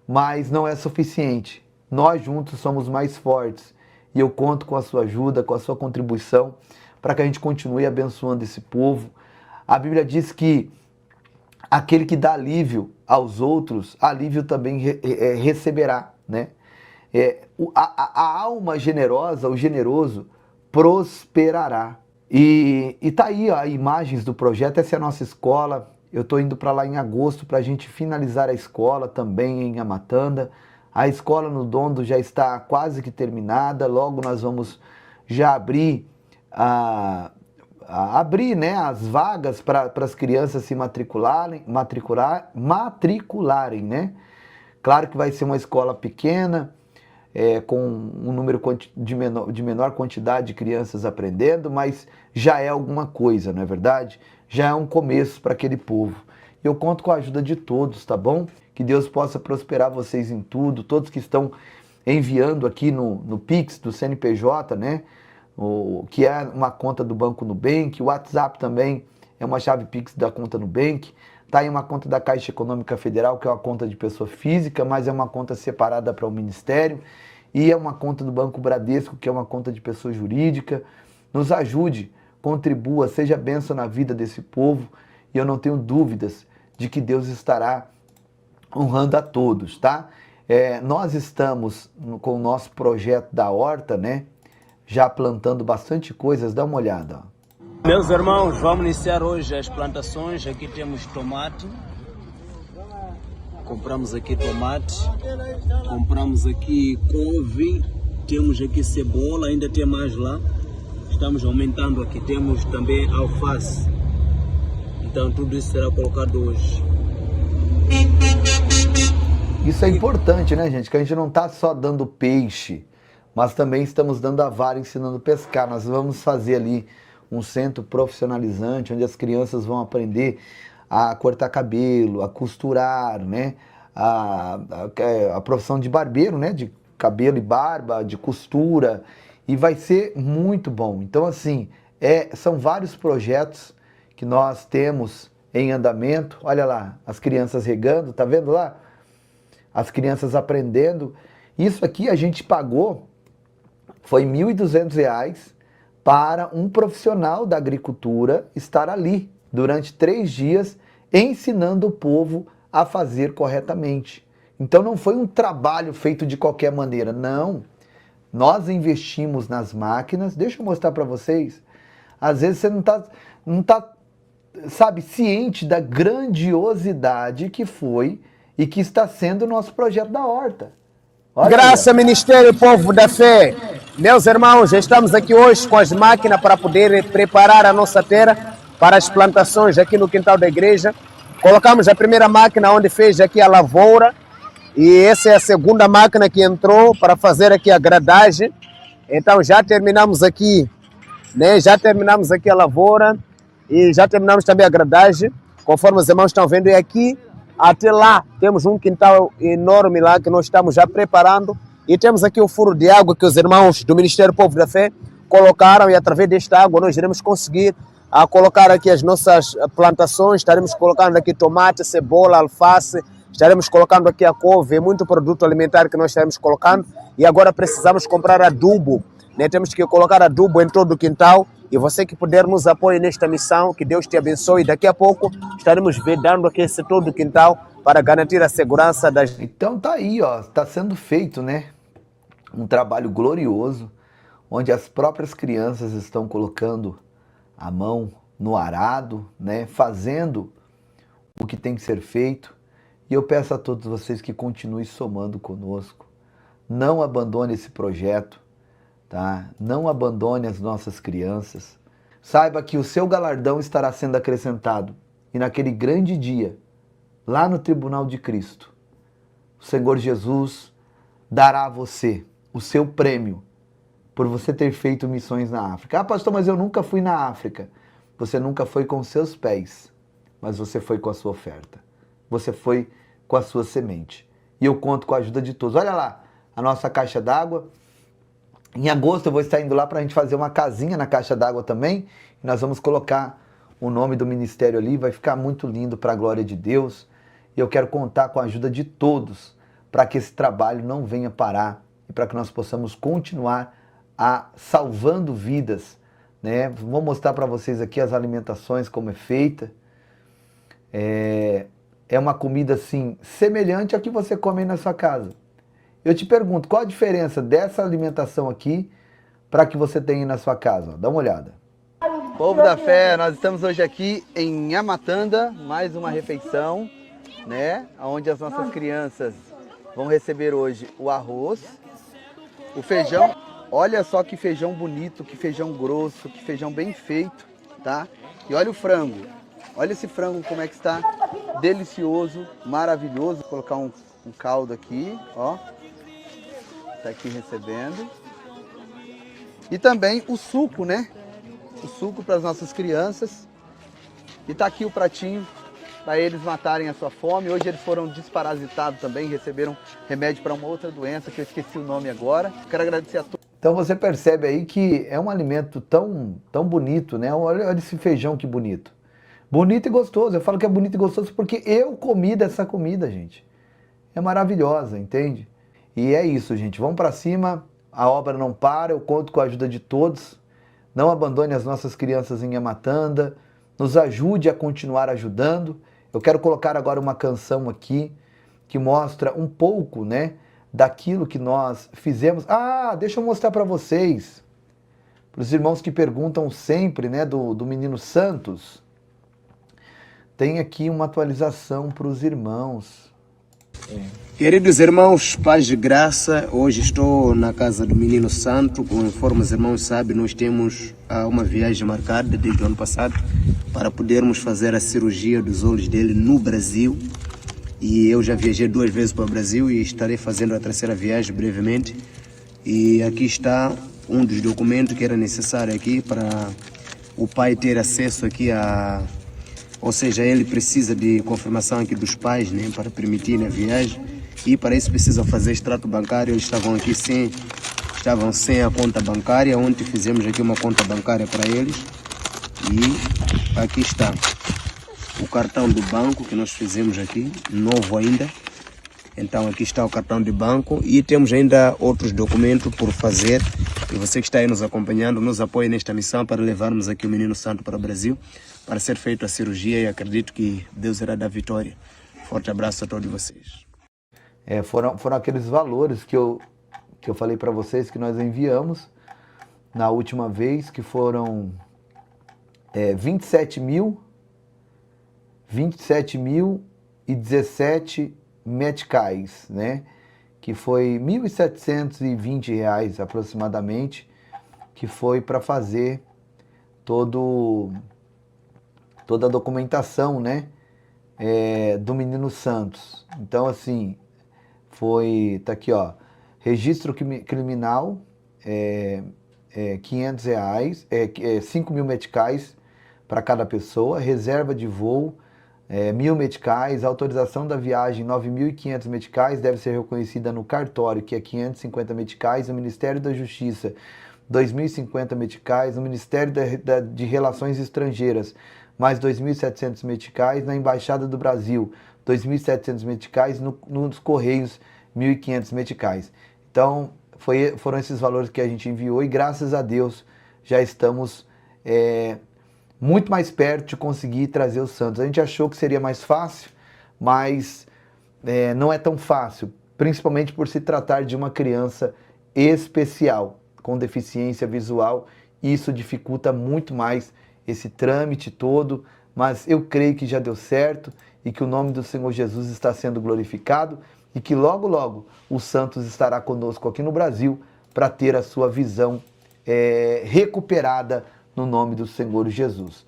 mas não é suficiente. Nós juntos somos mais fortes e eu conto com a sua ajuda, com a sua contribuição para que a gente continue abençoando esse povo. A Bíblia diz que aquele que dá alívio aos outros, alívio também receberá, né? A alma generosa, o generoso, prosperará. E tá aí ó, imagens do projeto. Essa é a nossa escola. Eu estou indo para lá em agosto para a gente finalizar a escola também em Amatanda. A escola no Dondo já está quase que terminada, logo nós vamos já abrir, né, as vagas para as crianças se matricularem, né? Claro que vai ser uma escola pequena, com um número de menor quantidade de crianças aprendendo, mas já é alguma coisa, não é verdade? Já é um começo para aquele povo. Eu conto com a ajuda de todos, tá bom? Que Deus possa prosperar vocês em tudo, todos que estão enviando aqui no Pix do CNPJ, né? Que é uma conta do Banco Nubank, o WhatsApp também é uma chave Pix da conta Nubank, tá aí uma conta da Caixa Econômica Federal, que é uma conta de pessoa física, mas é uma conta separada para o Ministério, e é uma conta do Banco Bradesco, que é uma conta de pessoa jurídica. Nos ajude, contribua, seja bênção na vida desse povo, e eu não tenho dúvidas de que Deus estará honrando a todos, tá? Nós estamos com o nosso projeto da horta, né? Já plantando bastante coisas, dá uma olhada. Ó. Meus irmãos, vamos iniciar hoje as plantações. Aqui temos tomate. Compramos aqui tomate. Compramos aqui couve. Temos aqui cebola, ainda tem mais lá. Estamos aumentando aqui. Temos também alface. Então tudo isso será colocado hoje. Isso é importante, né, gente? Que a gente não está só dando peixe, mas também estamos dando a vara, ensinando a pescar. Nós vamos fazer ali um centro profissionalizante, onde as crianças vão aprender a cortar cabelo, a costurar, né? A profissão de barbeiro, né? De cabelo e barba, de costura. E vai ser muito bom. Então, assim, são vários projetos que nós temos em andamento. Olha lá, as crianças regando, tá vendo lá? As crianças aprendendo. Isso aqui a gente pagou, foi R$ 1.200 para um profissional da agricultura estar ali durante 3 dias ensinando o povo a fazer corretamente. Então não foi um trabalho feito de qualquer maneira, não. Nós investimos nas máquinas. Deixa eu mostrar para vocês. Às vezes você não tá, sabe, ciente da grandiosidade que foi e que está sendo o nosso projeto da horta. Olha Graça, aí. Ministério Povo da Fé. Meus irmãos, estamos aqui hoje com as máquinas para poder preparar a nossa terra para as plantações aqui no quintal da igreja. Colocamos a primeira máquina onde fez aqui a lavoura e essa é a segunda máquina que entrou para fazer aqui a gradagem. Então já terminamos aqui, né? Já terminamos aqui a lavoura e já terminamos também a gradagem, conforme os irmãos estão vendo. E aqui até lá temos um quintal enorme lá que nós estamos já preparando e temos aqui o furo de água que os irmãos do Ministério Povo da Fé colocaram e através desta água nós iremos conseguir colocar aqui as nossas plantações. Estaremos colocando aqui tomate, cebola, alface, estaremos colocando aqui a couve, muito produto alimentar que nós estaremos colocando. E agora precisamos comprar adubo, né? Temos que colocar adubo em todo o quintal. E você que puder nos apoiar nesta missão, que Deus te abençoe. Daqui a pouco estaremos vedando aqui esse todo o quintal para garantir a segurança das... Então tá aí, ó, está sendo feito, né? Um trabalho glorioso, onde as próprias crianças estão colocando a mão no arado, né? Fazendo o que tem que ser feito. E eu peço a todos vocês que continuem somando conosco. Não abandone esse projeto, tá? Não abandone as nossas crianças. Saiba que o seu galardão estará sendo acrescentado. E naquele grande dia, lá no tribunal de Cristo, o Senhor Jesus dará a você o seu prêmio por você ter feito missões na África. Ah, pastor, mas eu nunca fui na África. Você nunca foi com seus pés, mas você foi com a sua oferta. Você foi com a sua semente. E eu conto com a ajuda de todos. Olha lá, a nossa caixa d'água. Em agosto eu vou estar indo lá para a gente fazer uma casinha na caixa d'água também. E nós vamos colocar o nome do ministério ali. Vai ficar muito lindo para a glória de Deus. E eu quero contar com a ajuda de todos para que esse trabalho não venha parar e para que nós possamos continuar salvando vidas, né? Vou mostrar para vocês aqui as alimentações, como é feita. É uma comida assim, semelhante à que você come aí na sua casa. Eu te pergunto, qual a diferença dessa alimentação aqui para que você tem aí na sua casa? Dá uma olhada. Povo da Fé, nós estamos hoje aqui em Nhamatanda, mais uma refeição, né? Onde as nossas crianças vão receber hoje o arroz, o feijão. Olha só que feijão bonito, que feijão grosso, que feijão bem feito, tá? E olha o frango. Olha esse frango como é que está. Delicioso, maravilhoso. Vou colocar um caldo aqui, ó. Tá aqui recebendo. E também o suco, né? O suco para as nossas crianças. E tá aqui o pratinho para eles matarem a sua fome. Hoje eles foram desparasitados também, receberam remédio para uma outra doença que eu esqueci o nome agora. Quero agradecer a todos. Então você percebe aí que é um alimento tão bonito, né? Olha esse feijão que bonito. Bonito e gostoso. Eu falo que é bonito e gostoso porque eu comi dessa comida, gente. É maravilhosa, entende? E é isso, gente. Vamos para cima. A obra não para. Eu conto com a ajuda de todos. Não abandone as nossas crianças em Nhamatanda. Nos ajude a continuar ajudando. Eu quero colocar agora uma canção aqui que mostra um pouco, né, daquilo que nós fizemos. Ah, deixa eu mostrar para vocês, para os irmãos que perguntam sempre, né, do Menino Santos. Tem aqui uma atualização para os irmãos. Queridos irmãos, paz de graça, hoje estou na casa do Menino Santo. Conforme os irmãos sabem, nós temos uma viagem marcada desde o ano passado para podermos fazer a cirurgia dos olhos dele no Brasil. E eu já viajei 2 vezes para o Brasil e estarei fazendo a 3ª viagem brevemente. E aqui está um dos documentos que era necessário aqui para o pai ter acesso aqui a... Ou seja, ele precisa de confirmação aqui dos pais, né, para permitir a viagem. E para isso precisa fazer extrato bancário. Eles estavam aqui estavam sem a conta bancária. Ontem fizemos aqui uma conta bancária para eles. E aqui está o cartão do banco que nós fizemos aqui, novo ainda. Então aqui está o cartão de banco e temos ainda outros documentos por fazer. E você que está aí nos acompanhando, nos apoie nesta missão para levarmos aqui o Menino Santo para o Brasil, para ser feita a cirurgia, e acredito que Deus irá dar vitória. Forte abraço a todos vocês. Foram aqueles valores que eu falei para vocês que nós enviamos na última vez, que foram 27.017 meticais, né? Que foi R$ 1.720 aproximadamente, que foi para fazer toda a documentação, né, do Menino Santos. Então, assim, tá aqui, ó, registro criminal, R$ 500, 5.000 meticais para cada pessoa, reserva de voo, 1.000 meticais, autorização da viagem, 9.500 meticais, deve ser reconhecida no cartório, que é 550 meticais, no Ministério da Justiça, 2.050 meticais, no Ministério de Relações Estrangeiras, mais 2.700 meticais, na Embaixada do Brasil, 2.700 meticais, nos Correios, 1.500 meticais. Então, foram esses valores que a gente enviou e graças a Deus já estamos muito mais perto de conseguir trazer os santos. A gente achou que seria mais fácil, mas não é tão fácil, principalmente por se tratar de uma criança especial, com deficiência visual. Isso dificulta muito mais esse trâmite todo, mas eu creio que já deu certo e que o nome do Senhor Jesus está sendo glorificado e que logo, logo o Santos estará conosco aqui no Brasil para ter a sua visão recuperada no nome do Senhor Jesus.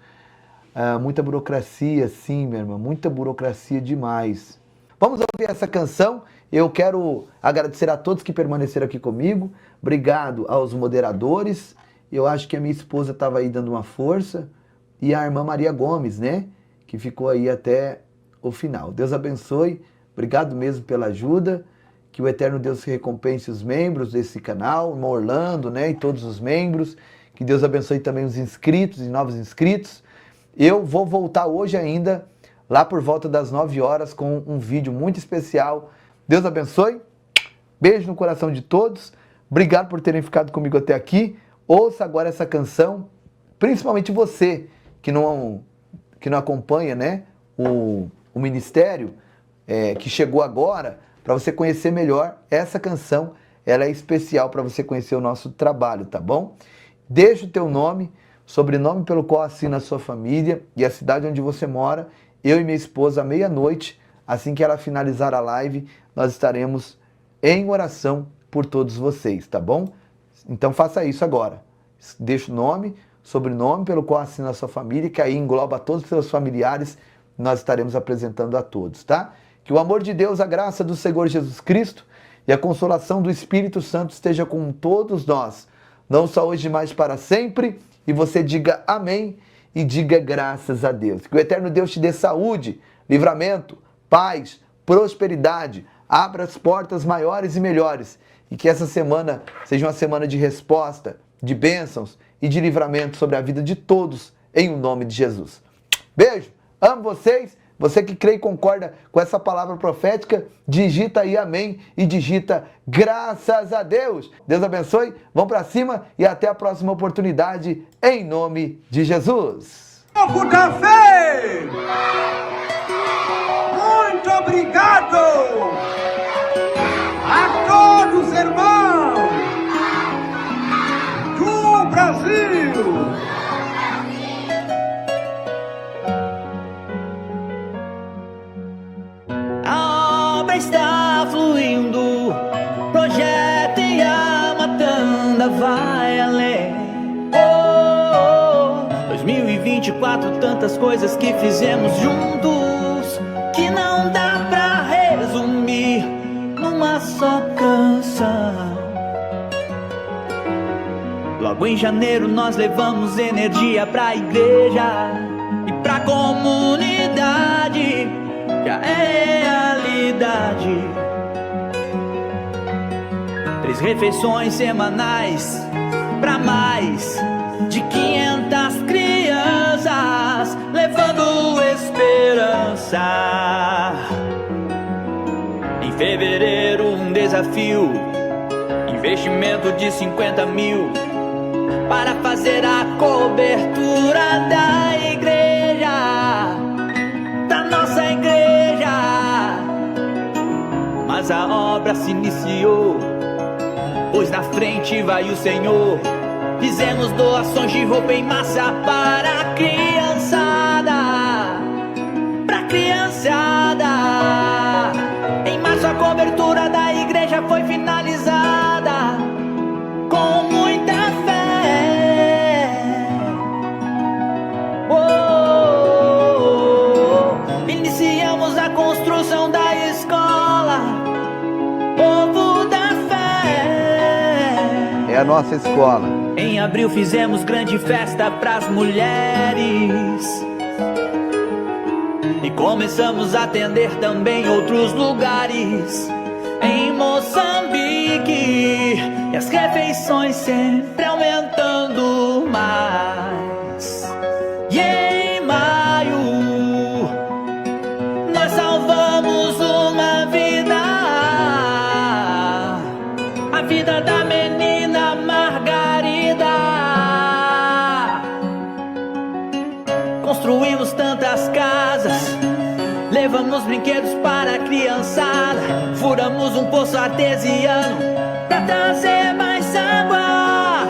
Muita burocracia, sim, minha irmã, muita burocracia demais. Vamos ouvir essa canção. Eu quero agradecer a todos que permaneceram aqui comigo. Obrigado aos moderadores. Eu acho que a minha esposa estava aí dando uma força. E a irmã Maria Gomes, né? Que ficou aí até o final. Deus abençoe. Obrigado mesmo pela ajuda. Que o eterno Deus recompense os membros desse canal, irmão Orlando, né? E todos os membros. Que Deus abençoe também os inscritos e novos inscritos. Eu vou voltar hoje ainda, lá por volta das 9 horas, com um vídeo muito especial. Deus abençoe. Beijo no coração de todos. Obrigado por terem ficado comigo até aqui. Ouça agora essa canção, principalmente você que não acompanha, né, o ministério, que chegou agora, para você conhecer melhor essa canção. Ela é especial para você conhecer o nosso trabalho, tá bom? Deixa o teu nome, sobrenome pelo qual assina a sua família e a cidade onde você mora. Eu e minha esposa, à meia-noite, assim que ela finalizar a live, nós estaremos em oração por todos vocês, tá bom? Então faça isso agora. Deixa o nome, sobrenome pelo qual assina a sua família, que aí engloba todos os seus familiares, nós estaremos apresentando a todos, tá? Que o amor de Deus, a graça do Senhor Jesus Cristo e a consolação do Espírito Santo esteja com todos nós, não só hoje, mas para sempre. E você diga amém e diga graças a Deus. Que o eterno Deus te dê saúde, livramento, paz, prosperidade, abra as portas maiores e melhores. E que essa semana seja uma semana de resposta, de bênçãos e de livramento sobre a vida de todos, em o nome de Jesus. Beijo, amo vocês. Você que crê e concorda com essa palavra profética, digita aí amém e digita graças a Deus. Deus abençoe, vamos para cima e até a próxima oportunidade, em nome de Jesus. Povo da fé! Muito obrigado a todos, irmãos do Brasil! A obra está fluindo, projeto e a matanda vai além. 2024, tantas coisas que fizemos juntos, que não dá pra resumir numa só canção. Logo em janeiro nós levamos energia pra igreja e pra comunidade. Já é realidade. 3 refeições semanais para mais de 500 crianças, levando esperança. Em fevereiro um desafio, investimento de 50 mil para fazer a cobertura da igreja, da nossa igreja. Mas a obra se iniciou, pois na frente vai o Senhor. Fizemos doações de roupa em massa para a criançada, pra criançada. Em março a cobertura da igreja foi finalizada com muita fé. Iniciamos é a nossa escola. Em abril fizemos grande festa pras mulheres e começamos a atender também outros lugares. Em Moçambique, e as refeições sempre aumentando mais. E em maio, nós salvamos uma vida, a vida da menina Margarida. Construímos tantas casas, levamos brinquedos para a criançada, furamos um poço artesiano pra trazer mais água.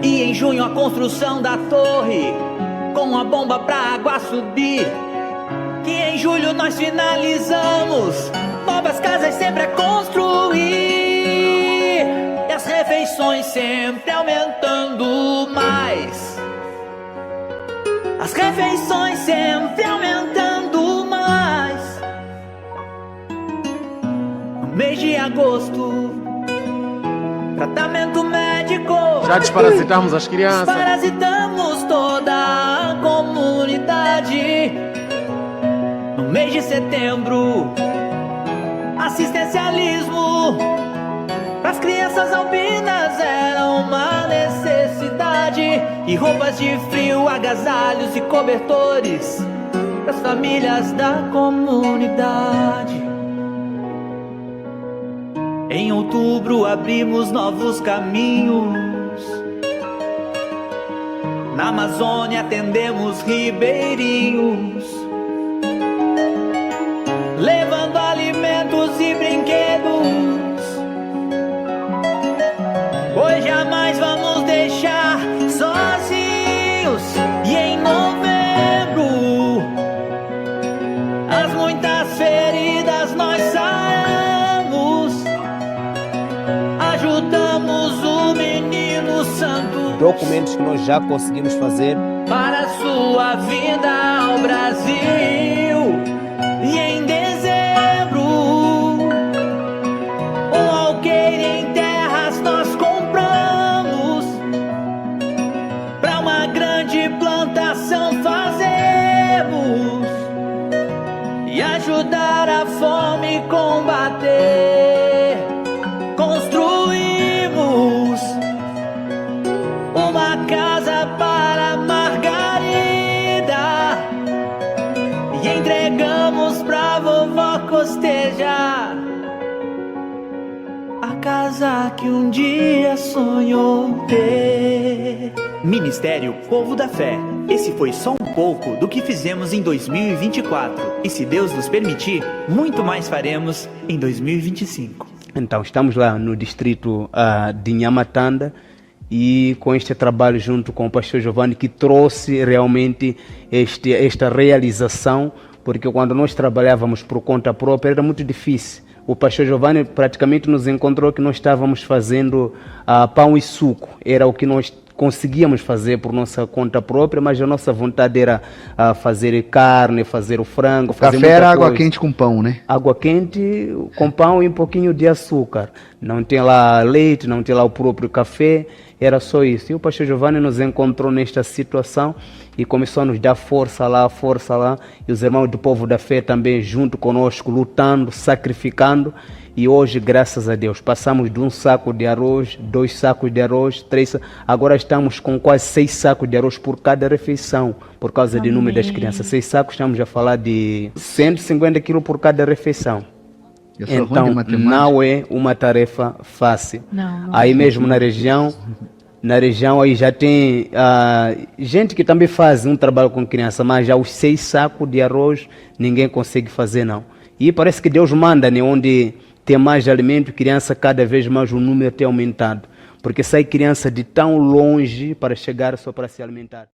E em junho a construção da torre, com a bomba pra água subir. Que em julho nós finalizamos, novas casas sempre a construir. E as refeições sempre aumentando mais. As refeições sempre aumentando mais. No mês de agosto, tratamento médico. Já desparasitamos as crianças. Desparasitamos toda a comunidade. No mês de setembro, assistencialismo pras crianças albinas era uma necessidade. E roupas de frio, agasalhos e cobertores pras famílias da comunidade. Em outubro abrimos novos caminhos. Na Amazônia atendemos ribeirinhos, levando alimentos e brinquedos. Hoje jamais vamos deixar sozinhos. E em novembro, as muitas feridas nós saramos. Ajudamos o menino santo. Documentos que nós já conseguimos fazer Para sua vinda ao Brasil. E em dezembro, um alqueire em terras nós compramos. Pra uma grande plantação fazemos. E ajudar a fome combater. Construímos uma casa para Margarida e entregamos pra vovó costejar a casa que um dia sonhou ter. Ministério Povo da Fé. Esse foi só um pouco do que fizemos em 2024. E se Deus nos permitir, muito mais faremos em 2025. Então, estamos lá no distrito de Nhamatanda e com este trabalho junto com o pastor Giovanni que trouxe realmente esta realização, porque quando nós trabalhávamos por conta própria era muito difícil. O pastor Giovanni praticamente nos encontrou que nós estávamos fazendo pão e suco, era o que nós conseguíamos fazer por nossa conta própria, mas a nossa vontade era fazer carne, fazer o frango, fazer Café era muita água coisa. quente com pão, né? Água quente com pão e um pouquinho de açúcar. Não tem lá leite, não tem lá o próprio café, era só isso. E o pastor Giovanni nos encontrou nesta situação e começou a nos dar força lá. E os irmãos do Povo da Fé também junto conosco, lutando, sacrificando. E hoje, graças a Deus, passamos de 1 saco de arroz, 2 sacos de arroz, 3 sacos. Agora estamos com quase 6 sacos de arroz por cada refeição, por causa do número das crianças. 6 sacos, estamos a falar de 150 quilos por cada refeição. Eu sou ruim de Então, matemática. não é uma tarefa fácil. Não. Aí mesmo na região aí já tem gente que também faz um trabalho com criança, mas já os 6 sacos de arroz ninguém consegue fazer, não. E parece que Deus manda, né, onde tem mais alimento, criança, cada vez mais o número tem aumentado. Porque sai criança de tão longe para chegar só para se alimentar.